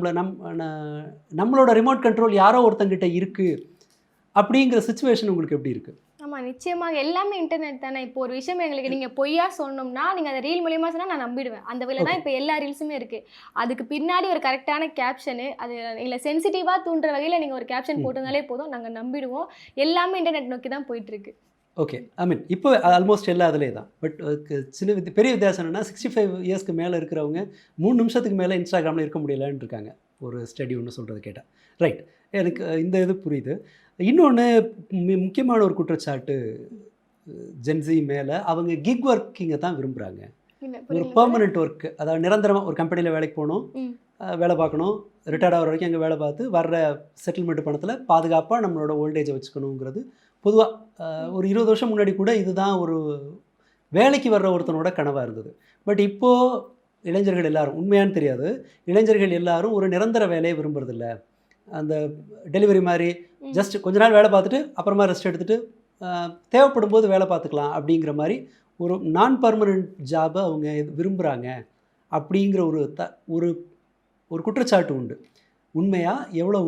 நம்மளோட ரிமோட் கண்ட்ரோல் யாரோ ஒருத்தங்கிட்ட இருக்குது அப்படிங்கிற சிச்சுவேஷன் உங்களுக்கு எப்படி இருக்குது? ஆமாம், நிச்சயமாக எல்லாமே இன்டர்நெட் தானே. இப்போ ஒரு விஷயம் எங்களுக்கு நீங்கள் பொய்யா சொன்னோம்னா நீங்கள் அதை ரீல் மூலியமாக சொன்னால் நான் நம்பிடுவேன். அந்த வகையில் தான் இப்போ எல்லா ரீல்ஸுமே இருக்குது. அதுக்கு பின்னாடி ஒரு கரெக்டான கேப்ஷனு, அது எங்களை சென்சிட்டிவாக தூண்டுற வகையில் நீங்கள் ஒரு கேப்ஷன் போட்டிருந்தாலே போதும், நாங்கள் நம்பிடுவோம். எல்லாமே இன்டர்நெட் நோக்கி தான் போயிட்டுருக்கு. ஓகே, ஐ மீன் இப்போ ஆல்மோஸ்ட் எல்லா அதிலே தான். பட் பெரிய வித்தியாசம் என்னென்னா 65 இயர்ஸ்க்கு மேலே இருக்கிறவங்க 3 நிமிஷத்துக்கு மேலே இன்ஸ்டாகிராமில் இருக்க முடியலன்னு இருக்காங்க, ஒரு ஸ்டடி ஒன்று சொல்கிறது கேட்டால். ரைட், எனக்கு இந்த இது புரியுது. இன்னொன்று முக்கியமான ஒரு குற்றச்சாட்டு ஜென்சி மேலே, அவங்க கிக் ஒர்க்கிங்கை தான் விரும்புகிறாங்க. ஒரு பெர்மனெண்ட் ஒர்க், அதாவது நிரந்தரமாக ஒரு கம்பெனியில் வேலைக்கு போகணும், வேலை பார்க்கணும், ரிட்டையர்ட் ஆகிற வரைக்கும் அங்கே வேலை பார்த்து வர்ற செட்டில்மெண்ட் பணத்தில் பாதுகாப்பாக நம்மளோட ஓல்டேஜை வச்சுக்கணுங்கிறது பொதுவாக ஒரு 20 வருஷம் முன்னாடி கூட இதுதான் ஒரு வேலைக்கு வர்ற ஒருத்தனோட கனவாக இருந்தது. பட் இப்போது இளைஞர்கள் எல்லாரும், உண்மையானு தெரியாது, இளைஞர்கள் எல்லாரும் ஒரு நிரந்தர வேலையை விரும்புறதில்ல. அந்த டெலிவரி மாதிரி ஜஸ்ட் கொஞ்ச நாள் வேலை பார்த்துட்டு அப்புறமா ரெஸ்ட் எடுத்துகிட்டு தேவைப்படும் போது வேலை பார்த்துக்கலாம் அப்படிங்கிற மாதிரி ஒரு நான் பர்மனெண்ட் ஜாபை அவங்க விரும்புகிறாங்க அப்படிங்கிற ஒரு குற்றச்சாட்டு உண்டு. உண்மையா? எவ்வளோ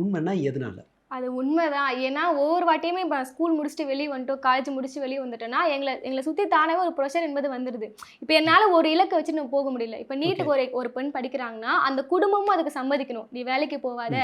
உண்மைன்னா எதனால? அது உண்மைதான். ஏன்னா ஒவ்வொரு வாட்டியுமே இப்போ ஸ்கூல் முடிச்சுட்டு வெளியே வந்துட்டோம், காலேஜ் முடிச்சுட்டு வெளியே வந்துட்டோன்னா எங்களை சுற்றி தானே ஒரு ப்ரெஷர் என்பது வந்துடுது. இப்போ என்னால் ஒரு இலக்கை வச்சு நம்ம போக முடியல. இப்போ நீட்டுக்கு ஒரு பெண் படிக்கிறாங்கன்னா அந்த குடும்பமும் அதுக்கு சம்மதிக்கணும். நீ வேலைக்கு போகாத,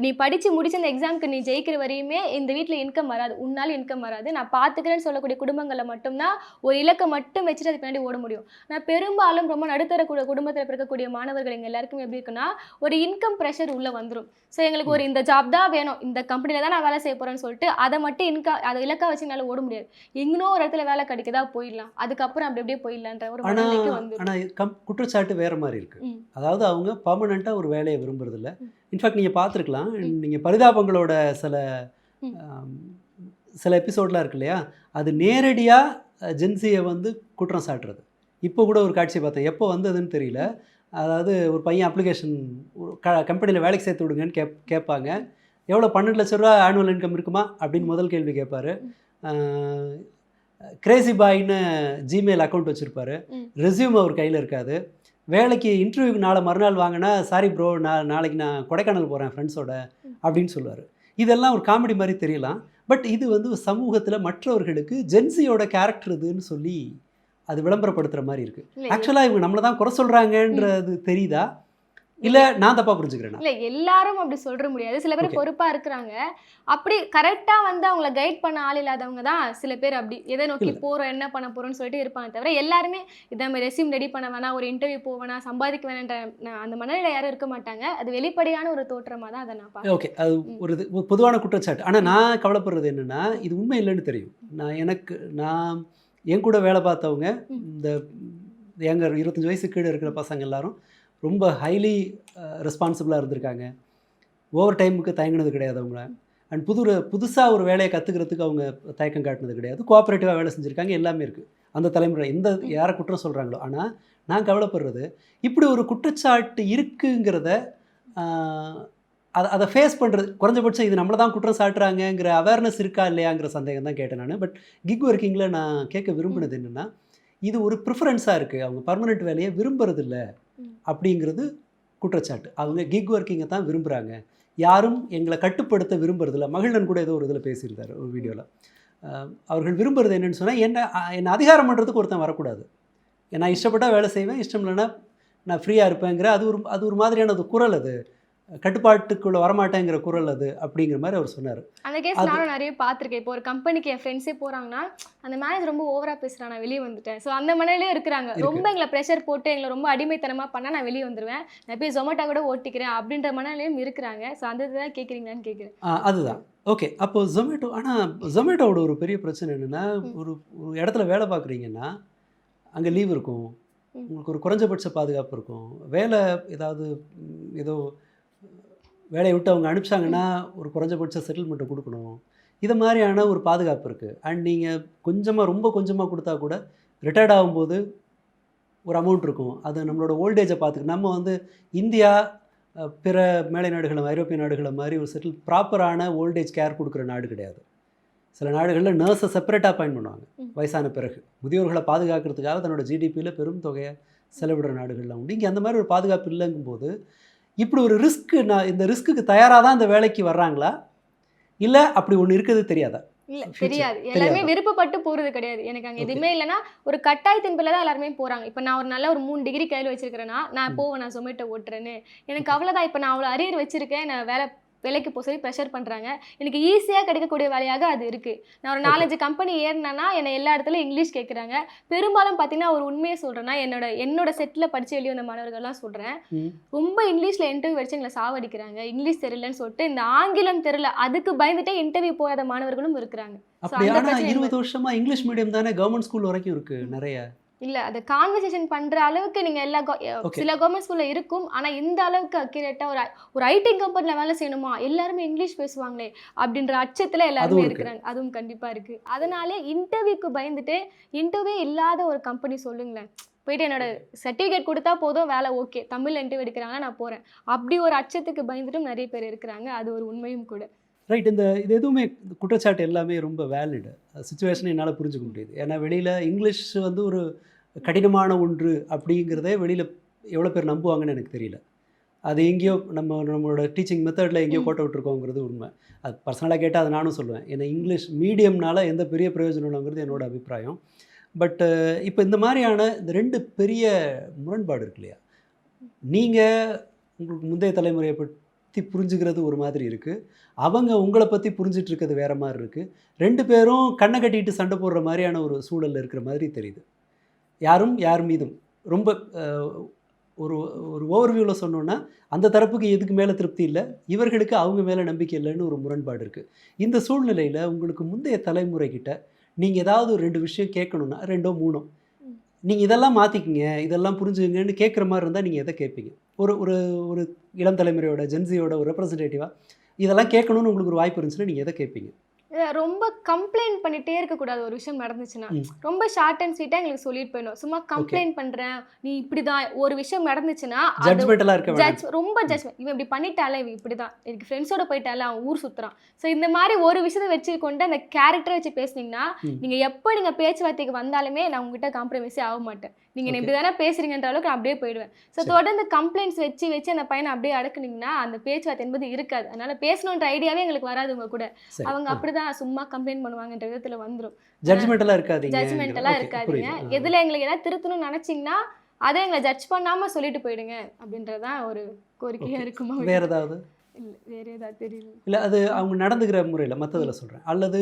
நீ படித்து முடிச்சு அந்த எக்ஸாமுக்கு நீ ஜெயிக்கிற வரையுமே இந்த வீட்டில் இன்கம் வராது, உன்னால் இன்கம் வராது, நான் பார்த்துக்கிறேன்னு சொல்லக்கூடிய குடும்பங்களில் மட்டும்தான் ஒரு இலக்கை மட்டும் வச்சுட்டு அது பின்னாடி ஓட முடியும். நான் பெரும்பாலும் ரொம்ப நடுத்தர குடும்பத்தில் பிறக்கக்கூடிய மாணவர்கள் எங்கள் எல்லாருக்கும் எப்படி இருக்குன்னா ஒரு இன்கம் ப்ரெஷர் உள்ளே வந்துடும். ஸோ எங்களுக்கு ஒரு இந்த ஜாப் தான் வேணும், இந்த கம்பெனியில் தான் நான் வேலை செய்ய போகிறேன்னு சொல்லிட்டு அதை மட்டும் அதை இலக்காக வச்சு என்னால் ஓட முடியாது. எங்கனோ ஒரு இடத்துல வேலை கிடைக்குதா போயிடலாம், அதுக்கப்புறம் அப்படி அப்படியே போயிடலான்ற ஒரு மனநிலைக்கு வந்து. ஆனால் குற்றச்சாட்டு வேறு மாதிரி இருக்குது. அதாவது அவங்க பர்மனெண்ட்டாக ஒரு வேலையை விரும்புறதில்ல. இன்ஃபேக்ட் நீங்கள் பார்த்துருக்கலாம், நீங்கள் பரிதாபங்களோட சில எபிசோட்லாம் இருக்கு இல்லையா, அது நேரடியாக ஜென்சியை வந்து குற்றம் சாட்டுறது. இப்போ கூட ஒரு காட்சி பார்த்தேன், எப்போ வந்ததுன்னு தெரியல. அதாவது ஒரு பையன் அப்ளிகேஷன் கம்பெனியில் வேலைக்கு சேர்த்து விடுங்கன்னு கேட்பாங்க. எவ்வளோ 12 லட்ச ரூபா ஆனுவல் இன்கம் இருக்குமா அப்படின்னு முதல் கேள்வி கேட்பார். கிரேசி பாய்னு ஜிமெயில் அக்கௌண்ட் வச்சுருப்பார். ரெஸ்யூம் அவர் கையில் இருக்காது. வேலைக்கு இன்டர்வியூக்கு மறுநாள் வாங்கினா, சாரி ப்ரோ நாளைக்கு நான் கொடைக்கானல் போகிறேன் ஃப்ரெண்ட்ஸோட அப்படின்னு சொல்லுவார். இதெல்லாம் ஒரு காமெடி மாதிரி தெரியலாம். பட் இது வந்து சமூகத்தில் மற்றவர்களுக்கு ஜென்சியோட கேரக்டர் இதுன்னு சொல்லி அது விளம்பரப்படுத்துகிற மாதிரி இருக்குது. ஆக்சுவலாக இவங்க நம்மளை தான் குறை சொல்கிறாங்கன்றது தெரியுதா, இல்லை நான் தப்பாக புரிஞ்சுக்கிறேன்? இல்லை, எல்லாரும் அப்படி சொல்ற முடியாது. சில பேர் பொறுப்பாக இருக்கிறாங்க, அப்படி கரெக்டாக வந்து அவங்கள கைட் பண்ண ஆள் இல்லாதவங்க தான் சில பேர் அப்படி எதை நோக்கி போகிறோம் என்ன பண்ண போகிறோன்னு சொல்லிட்டு இருப்பாங்க. தவிர எல்லாருமே இதை ரெஸ்யூம் ரெடி பண்ண வேணாம், ஒரு இன்டர்வியூ போவேனா, சம்பாதிக்க வேணான்ற அந்த மனநிலை யாரும் இருக்க மாட்டாங்க. அது வெளிப்படையான ஒரு தோற்றமாக தான் அதை நான் பார்ப்பேன். ஓகே, அது ஒரு பொதுவான குற்றச்சாட்டு. ஆனால் நான் கவலைப்படுறது என்னென்னா, இது உண்மை இல்லைன்னு தெரியும். நான் என் கூட வேலை பார்த்தவங்க, இந்த எங்கள் 25 வயசு கீழே இருக்கிற பசங்க எல்லாரும் ரொம்ப ஹைலி ரெஸ்பான்சிபிளாக இருந்திருக்காங்க. ஓவர் டைமுக்கு தயங்கினது கிடையாது அவங்கள. அண்ட் புதுசாக ஒரு வேலையை கற்றுக்கிறதுக்கு அவங்க தயக்கம் காட்டினது கிடையாது. கோஆப்ரேட்டிவாக வேலை செஞ்சுருக்காங்க, எல்லாமே இருக்குது. அந்த தலைமுறை யாரை குற்றம் சொல்கிறாங்களோ. ஆனால் நான் கவலைப்படுறது, இப்படி ஒரு குற்றச்சாட்டு இருக்குங்கிறத அதை ஃபேஸ் பண்ணுறது, குறைஞ்சபட்சம் இது நம்மளை தான் குற்றம் சாட்டுறாங்கங்கிற அவேர்னஸ் இருக்கா இல்லையாங்கிற சந்தேகம் தான் கேட்டேன் நான். பட் கிக் ஒர்க்கிங்கில் நான் கேட்க விரும்பினது என்னென்னா, இது ஒரு ப்ரிஃபரன்ஸாக இருக்குது, அவங்க பர்மனெண்ட் வேலையை விரும்புறதில்ல அப்படிங்கிறது குற்றச்சாட்டு. அவங்க கிக் ஒர்க்கிங்கை தான் விரும்புகிறாங்க, யாரும் எங்களை கட்டுப்படுத்த விரும்புறதில்ல. மகிழன் கூட ஏதோ ஒரு இதில் பேசியிருந்தார் ஒரு வீடியோவில். அவர்கள் விரும்புகிறது என்னென்னு சொன்னால், என்னை அதிகாரம் பண்ணுறதுக்கு ஒருத்தன் வரக்கூடாது, நான் இஷ்டப்பட்டால் வேலை செய்வேன், இஷ்டம் இல்லைன்னா நான் ஃப்ரீயாக இருப்பேங்கிற அது ஒரு மாதிரியான ஒரு குரல், அது கட்டுப்பாட்டுக்குள்ளே வரமாட்டேங்கிற குரல் அது அப்படிங்கிற மாதிரி அவர் சொன்னார். அந்த கேஸ் நானும் நிறைய பார்த்துருக்கேன். இப்போ ஒரு கம்பெனிக்கு என் ஃப்ரெண்ட்ஸே போகிறாங்கன்னா, அந்த மேனேஜர் ரொம்ப ஓவராக பேசுகிறான், நான் வெளியே வந்துட்டேன். ஸோ அந்த மனையிலே இருக்கிறாங்க. ரொம்ப எங்களை ப்ரெஷர் போட்டு எங்களை ரொம்ப அடிமைத்தனமாக பண்ணால் நான் வெளியே வந்துடுவேன், நான் போய் ஜொமேட்டோ கூட ஓட்டிக்கிறேன் அப்படின்ற மனநிலையும் இருக்கிறாங்க. ஸோ அந்த இதுதான் கேட்குறீங்களான்னு கேட்குறேன். அதுதான் ஓகே. அப்போ ஜொமேட்டோ, ஆனால் ஜொமேட்டோவோட ஒரு பெரிய பிரச்சனை என்னென்னா, ஒரு இடத்துல வேலை பார்க்குறீங்கன்னா அங்கே லீவ் இருக்கும், உங்களுக்கு ஒரு குறைஞ்சபட்ச பாதுகாப்பு இருக்கும். வேலை ஏதோ வேலையை விட்டு அவங்க அனுப்பிச்சாங்கன்னா ஒரு குறைஞ்சபட்ச செட்டில்மெண்ட்டை கொடுக்கணும். இதை மாதிரியான ஒரு பாதுகாப்பு இருக்குது. அண்ட் நீங்கள் ரொம்ப கொஞ்சமாக கொடுத்தா கூட ரிட்டையர்ட் ஆகும்போது ஒரு அமௌண்ட் இருக்கும். அது நம்மளோட ஓல்டேஜை பார்த்துக்கு நம்ம இந்தியா பிற மேலை நாடுகளை, ஐரோப்பிய நாடுகளை மாதிரி ஒரு ப்ராப்பரான ஓல்டேஜ் கேர் கொடுக்குற நாடு கிடையாது. சில நாடுகளில் நர்ஸை செப்பரேட்டாக அப்பாயின்ட் பண்ணுவாங்க வயசான பிறகு. முதியோர்களை பாதுகாக்கிறதுக்காக தன்னோட ஜிடிபியில் பெரும் தொகையை செலவிடுற நாடுகள்லாம் உண்டு. இங்கே அந்த மாதிரி ஒரு பாதுகாப்பு இல்லைங்கும்போது இப்படி ஒரு இந்த ரிஸ்க்கு தயாராக தான் இந்த வேலைக்கு வர்றாங்களா, இல்லை அப்படி ஒன்று இருக்குது தெரியாதா? இல்லை, தெரியாது. எல்லாருமே விருப்பப்பட்டு போகிறது கிடையாது. எனக்கு அங்கே எதுவுமே இல்லைன்னா ஒரு கட்டாயத்தின் பேரில் தான் எல்லாருமே போகிறாங்க. இப்போ நான் ஒரு நல்ல 3 டிகிரி கையில் வச்சுருக்கிறேன்னா நான் போவேன், நான் ஜொமேட்டோ ஓட்டுறேன்னு, எனக்கு அவ்வளோதான். இப்போ நான் அவ்வளோ அரியர் வச்சுருக்கேன், நான் வேலைக்கு போக சொல்லி ப்ரெஷர் பண்ணுறாங்க. எனக்கு ஈஸியாக கிடைக்கக்கூடிய வேலையாக அது இருக்குது. நான் ஒரு 4-5 கம்பெனி ஏறினேன்னா என்னை எல்லா இடத்துலையும் இங்கிலீஷ் கேட்குறாங்க. பெரும்பாலும் பார்த்தீங்கன்னா ஒரு உண்மையை சொல்கிறேன்னா, என்னோட செட்டில் படித்து வெளியே வந்த மாணவர்கள்லாம் சொல்கிறேன், ரொம்ப இங்கிலீஷில் இன்டர்வியூ வச்சு எங்களை சாவடிக்கிறாங்க. இங்கிலீஷ் தெரியலன்னு சொல்லிட்டு இந்த ஆங்கிலம் தெரியல அதுக்கு பயந்துட்டே இன்டர்வியூ போகாத மாணவர்களும் இருக்கிறாங்க. 20 வருஷமா இங்கிலீஷ் மீடியம் தானே, கவர்மெண்ட் ஸ்கூல் வரைக்கும் இருக்குது நிறைய. இல்லை, அது கான்வர்சேஷன் பண்ணுற அளவுக்கு நீங்கள் சில கவர்மெண்ட் ஸ்கூலில் இருக்கும். ஆனால் இந்த அளவுக்கு அக்யூரேட்டாக ஒரு ஐடி கம்பெனியில் வேலை செய்யணுமா, எல்லாருமே இங்கிலீஷ் பேசுவாங்களே அப்படின்ற அச்சத்தில் எல்லாருமே இருக்கிறாங்க. அதுவும் கண்டிப்பாக இருக்குது. அதனாலே இன்டர்வியூக்கு பயந்துட்டு இன்டர்வியூ இல்லாத ஒரு கம்பெனி சொல்லுங்களேன், போயிட்டு என்னோட சர்டிஃபிகேட் கொடுத்தா போதும் வேலை ஓகே, தமிழ் இன்டர்வியூ எடுக்கிறாங்க நான் போகிறேன், அப்படி ஒரு அச்சத்துக்கு பயந்துட்டும் நிறைய பேர் இருக்கிறாங்க. அது ஒரு உண்மையும் கூட. ரைட். இது எதுவுமே குற்றச்சாட்டு எல்லாமே ரொம்ப வேலிடு. சுச்சுவேஷனை என்னால் புரிஞ்சுக்க முடியுது. ஏன்னா வெளியில் இங்கிலீஷ் ஒரு கடினமான ஒன்று அப்படிங்கிறதே வெளியில் எவ்வளோ பேர் நம்புவாங்கன்னு எனக்கு தெரியல. அது எங்கேயோ நம்மளோட டீச்சிங் மெத்தடில் எங்கேயோ கோட்டை விட்டுருக்கோங்கிறது உண்மை. அது பர்சனலாக கேட்டால் அதை நானும் சொல்லுவேன். ஏன்னா இங்கிலீஷ் மீடியம்னால எந்த பெரிய பிரயோஜனம் இல்லைங்கிறது என்னோட அபிப்பிராயம். பட் இப்போ இந்த மாதிரியான இந்த 2 பெரிய முரண்பாடு இருக்கு இல்லையா, நீங்கள் உங்களுக்கு முந்தைய தலைமுறையை பற்றி புரிஞ்சுக்கிறது ஒரு மாதிரி இருக்குது, அவங்க உங்களை பற்றி புரிஞ்சிட்டு இருக்கிறது வேறு மாதிரி இருக்குது. 2 பேரும் கண்ணை கட்டிட்டு சண்டை போடுற மாதிரியான ஒரு சூழலில் இருக்கிற மாதிரி தெரியுது. யார் மீதும் ரொம்ப ஒரு ஒரு ஓவர்வியூவில் சொன்னோன்னா அந்த தரப்புக்கு எதுக்கு மேலே திருப்தி இல்லை, இவர்களுக்கு அவங்க மேலே நம்பிக்கை இல்லைன்னு ஒரு முரண்பாடு இருக்குது. இந்த சூழ்நிலையில் உங்களுக்கு முந்தைய தலைமுறைகிட்ட நீங்கள் ஏதாவது ஒரு 2 விஷயம் கேட்கணுன்னா 2ஓ 3ஓ நீங்கள் இதெல்லாம் மாற்றிக்கிங்க, இதெல்லாம் புரிஞ்சுங்கன்னு கேட்குற மாதிரி இருந்தால் நீங்கள் எதை கேட்பீங்க? ஒரு ஒரு ஒரு இளம் தலைமுறையோட ஜென்சியோட ஒரு ரெப்ரசன்டேட்டிவாக இதெல்லாம் கேட்கணும்னு உங்களுக்கு ஒரு வாய்ப்பு இருந்துச்சுன்னா நீங்கள் எதை கேட்பீங்க? ரொம்ப கம்ப்ளைண்ட் பண்ணிட்டே இருக்கக்கூடாது ஒரு விஷயம் நடந்துச்சுன்னா. ரொம்ப ஷார்ட் அண்ட் ஸ்வீட்டாக எங்களுக்கு சொல்லிட்டு போயிடணும். சும்மா கம்ப்ளைண்ட் பண்ணுறேன், நீ இப்படி தான் ஒரு விஷயம் நடந்துச்சுன்னா ஜட்ஜ்மெண்டலாக இருக்க வேண்டாம். ரொம்ப ஜட்ஜ்மெண்ட், இவன் இப்படி பண்ணிட்டாலே, இவன் இப்படி தான், எனக்கு ஃப்ரெண்ட்ஸோட போயிட்டாலே, அவன் ஊர் சுற்றுறான். ஸோ இந்த மாதிரி ஒரு விஷயத்தை வச்சு கொண்டு அந்த கேரக்டரை வச்சு பேசுனீங்கன்னா நீங்கள் எப்போ நீங்கள் பேச்சுவார்த்தைக்கு வந்தாலுமே நான் உங்ககிட்ட காம்ப்ரமைஸே ஆக மாட்டேன். நீங்கள் இப்படி தானே பேசுறீங்கன்ற அளவுக்கு நான் அப்படியே போயிடுவேன். ஸோ தொடர்ந்து கம்ப்ளைண்ட்ஸ் வச்சு வச்சு அந்த பையனை அப்படியே அடக்குனீங்கன்னா அந்த பேச்சுவார்த்தை என்பது இருக்காது. அதனால பேசணுன்ற ஐடியாவே எங்களுக்கு வராது. உங்க கூட அவங்க அப்படிதான் சும்மா கம்ப்ளைண்ட் பண்ணுவாங்கன்ற விதத்துல வந்துடும். ஜட்ஜ்மெண்டலாக இருக்காதீங்க. ஜட்ஜ்மெண்டலாக இருக்காதீங்க. எதில் எங்களுக்கு ஏதாவது திருத்தணும்னு நினச்சிங்கன்னா அதை எங்களை ஜட்ஜ் பண்ணாமல் சொல்லிட்டு போயிடுங்க அப்படின்றதான் ஒரு கோரிக்கையாக இருக்குமா? வேறு ஏதாவது? இல்லை, வேறு ஏதாவது தெரியல. இல்லை, அது அவங்க நடந்துக்கிற முறையில் மற்றதில் சொல்கிறேன். அல்லது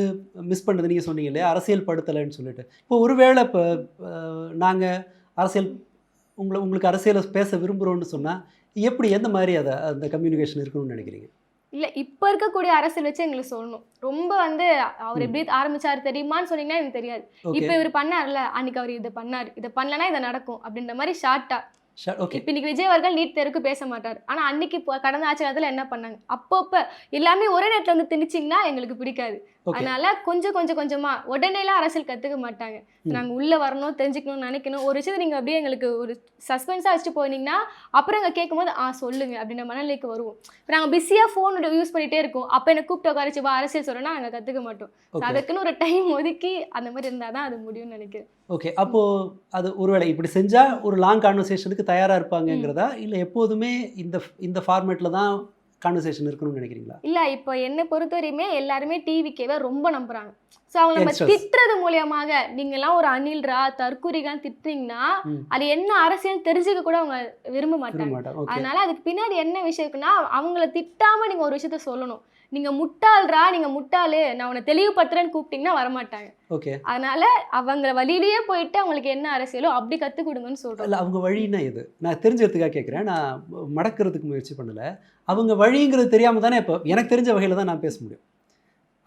மிஸ் பண்ணுறது நீங்கள் சொன்னீங்க இல்லையா, அரசியல் படுத்தலைன்னு சொல்லிட்டு. இப்போ ஒருவேளை இப்போ நாங்கள் அரசியல் உங்களுக்கு அரசியலை பேச விரும்புகிறோன்னு சொன்னால் எப்படி, எந்த மாதிரி அதை அந்த கம்யூனிகேஷன் இருக்கணும்னு நினைக்கிறீங்க? இல்லை, இப்போ இருக்கக்கூடிய அரசியல் வச்சு எங்களுக்கு சொல்லணும். ரொம்ப அவர் எப்படி ஆரம்பிச்சாரு தெரியுமான்னு சொன்னீங்கன்னா எனக்கு தெரியாது. இப்போ இவர் பண்ணார்ல, அன்னைக்கு அவர் இதை பண்ணார், இதை பண்ணலன்னா இதை நடக்கும் அப்படின்ற மாதிரி ஷார்ட்டா. இப்போ இன்னைக்கு விஜய் அவர்கள் நீட் தேர்வுக்கு பேச மாட்டார். ஆனால் அன்னைக்கு கடந்த ஆட்சி காலத்தில் என்ன பண்ணாங்க, அப்பப்போ எல்லாமே ஒரே நேரத்தில் வந்து திணிச்சிங்கன்னா எங்களுக்கு பிடிக்காது. அதனால கொஞ்சமா உடனேலாம் அரசியல் கற்றுக்க மாட்டாங்க. நாங்கள் உள்ளே வரணும், தெரிஞ்சுக்கணும்னு நினைக்கணும். ஒரு விஷயத்தை நீங்கள் அப்படியே எங்களுக்கு ஒரு சஸ்பென்ஸாக வச்சுட்டு போனீங்கன்னா அப்புறம் எங்கள் கேட்கும்போது சொல்லுங்க அப்படின்ற மனநிலைக்கு வருவோம். இப்போ நாங்கள் பிஸியாக ஃபோன் யூஸ் பண்ணிகிட்டே இருக்கோம். அப்போ என்னை கூப்பிட்டு உட்காரிச்சு வா அரசியல் சொல்கிறோன்னா நாங்கள் கற்றுக்க மாட்டோம். அதுக்குன்னு ஒரு டைம் ஒதுக்கி அந்த மாதிரி இருந்தால் தான் அது முடியும்னு நினைக்கிறேன். ஓகே, அப்போது அது ஒருவேளை இப்படி செஞ்சால் ஒரு லாங் கான்வர்சேஷனுக்கு தயாராக இருப்பாங்கங்கிறதா, இல்லை எப்போதுமே இந்த ஃபார்மேட்டில் தான் கான்வர்சேஷன் இருக்கணும்னு நினைக்கிறீங்களா? இல்லை, இப்போ என்னை பொறுத்தவரையுமே எல்லாருமே டிவிக்கேவை ரொம்ப நம்புறாங்க. ஸோ அவங்க நம்ம திட்டுறது மூலியமாக நீங்கள்லாம் ஒரு அணில்ரா தற்கூரிகான்னு திட்டுறீங்கன்னா அது என்ன அரசியல் தெரிஞ்சுக்க கூட அவங்க விரும்ப மாட்டாங்க. அதனால அதுக்கு பின்னாடி என்ன விஷயம் இருக்குன்னா, அவங்கள திட்டாமல் நீங்கள் ஒரு விஷயத்த சொல்லணும். நீங்கள் முட்டாள்ரா, நீங்கள் முட்டாளு, நான் உன்னை தெளிவுபடுத்துறேன்னு கூப்பிட்டீங்கன்னா வரமாட்டாங்க. ஓகே, அதனால அவங்க வழியிலேயே போயிட்டு அவங்களுக்கு என்ன அரசியலோ அப்படி கற்றுக் கொடுங்கன்னு சொல்கிறேன். இல்லை, அவங்க வழின்னா எது நான் தெரிஞ்சுக்கிறதுக்காக கேட்குறேன். நான் மடக்கிறதுக்கு முயற்சி பண்ணலை. அவங்க வழிங்கிறது தெரியாமல் தானே இப்போ எனக்கு தெரிஞ்ச வகையில் தான் நான் பேச முடியும்.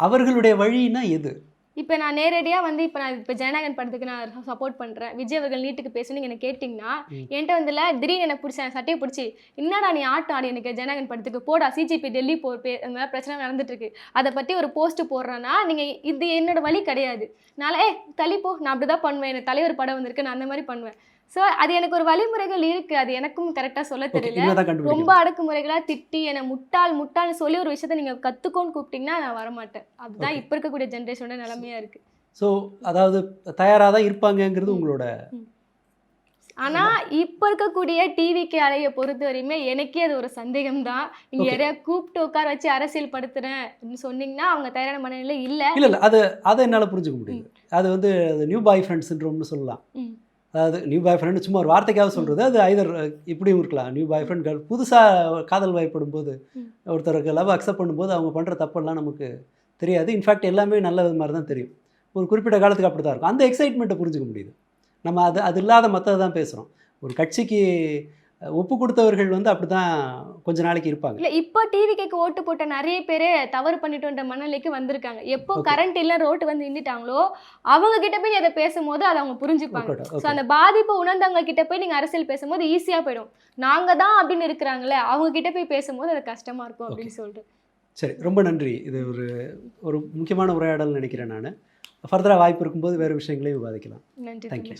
அவர்களுடைய வழின்னா எது? இப்போ நான் நேரடியாக வந்து இப்போ ஜனநாயகன் படத்துக்கு நான் சப்போர்ட் பண்ணுறேன், விஜய் அவர்கள் நீட்டுக்கு பேசணும்னு எனக்கு கேட்டிங்கன்னா என்கிட்ட வந்துல திடீர்னு எனக்கு பிடிச்ச சட்டையை பிடிச்சி என்னடா நீ ஆட்டம் ஆடி எனக்கு ஜனநாயகன் அந்த போடா சிஜிபி டெல்லி அந்த மாதிரி பிரச்சனை நடந்துட்டு இருக்கு, அதை பற்றி ஒரு போஸ்ட் போடுறேன்னா நீங்கள் இது என்னோட வழி கிடையாது. நாளே தள்ளிப்போ, நான் அப்படி தான் பண்ணுவேன், எனக்கு தலைவர் படம் வந்திருக்கு, நான் அந்த மாதிரி பண்ணுவேன். ஸோ அது எனக்கு ஒரு வழிமுறைகள் இருக்குது, அது எனக்கும் கரெக்டாக சொல்ல தெரியல. ரொம்ப அடக்குமுறைகளாக திட்டி என்னை முட்டாள்னு சொல்லி ஒரு விஷயத்த நீங்கள் கற்றுக்கோன்னு கூப்பிட்டிங்கன்னா நான் வரமாட்டேன். அதுதான் இப்போ இருக்கக்கூடிய ஜென்ரேஷனோட நிலைமையாக இருக்குது. ஸோ அதாவது தயாராக தான் இருப்பாங்கங்கிறது உங்களோட. ஆனால் இப்போ இருக்கக்கூடிய டிவிக்கு அலையை பொறுத்த வரையுமே எனக்கே அது ஒரு சந்தேகம் தான். நீங்கள் யாரையா கூப்பிட்டு உட்கார வச்சு அரசியல் படுத்துறேன்னு சொன்னீங்கன்னா அவங்க தயாரான மனநிலை இல்லை. இல்லை, அதை என்னால் புரிஞ்சுக்க முடியுது. அது வந்து நியூ பாய் ஃப்ரெண்ட் சிண்ட்ரோம்னு சொல்லலாம். அதாவது நியூ பாய் ஃப்ரெண்டு சும்மா ஒரு வார்த்தைக்காக சொல்கிறது, அது ஐதர் இப்படியும் இருக்கலாம். நியூ பாய் ஃப்ரெண்ட் கேர்ள் புதுசாக காதல் வாய்ப்படும் போது ஒருத்தருக்கு லவ் அக்செப்ட் பண்ணும்போது அவங்க பண்ணுற தப்பெல்லாம் நமக்கு தெரியாது. இன்ஃபேக்ட் எல்லாமே நல்ல மாதிரி தான் தெரியும். ஒரு குறிப்பிட்ட காலத்துக்கு அப்படி தான் இருக்கும். அந்த எக்ஸைட்மெண்ட்டை புரிஞ்சுக்க முடியுது. நம்ம அது இல்லாத மற்றதை தான் பேசுகிறோம். ஒரு கட்சிக்கு ஒப்பு கொடுத்தவர்கள் வந்து அப்படி தான் கொஞ்ச நாளைக்கு இருப்பாங்க. இல்லை, இப்போ டிவிக்கு ஓட்டு போட்ட நிறைய பேர் தவறு பண்ணிட்டோன்ற மனநிலைக்கு வந்திருக்காங்க. எப்போ கரண்ட் இல்லை ரோட்டு வந்து நின்றுட்டாங்களோ அவங்க கிட்ட போய் அதை பேசும்போது அதை அவங்க புரிஞ்சுப்பாங்க. ஸோ அந்த பாதிப்பை உணர்ந்தவங்க கிட்ட போய் நீங்கள் அரசியல் பேசும்போது ஈஸியாக போயிடும். நாங்கள் தான் அப்படின்னு இருக்கிறாங்களே அவங்க கிட்ட போய் பேசும்போது அது கஷ்டமாக இருக்கும் அப்படின்னு சொல்லிட்டு. சரி, ரொம்ப நன்றி. இது ஒரு முக்கியமான உரையாடல் நினைக்கிறேன். நான் ஃபர்தராக வாய்ப்பு இருக்கும்போது வேறு விஷயங்களையும் விவாதிக்கலாம். நன்றி. தேங்க்யூ.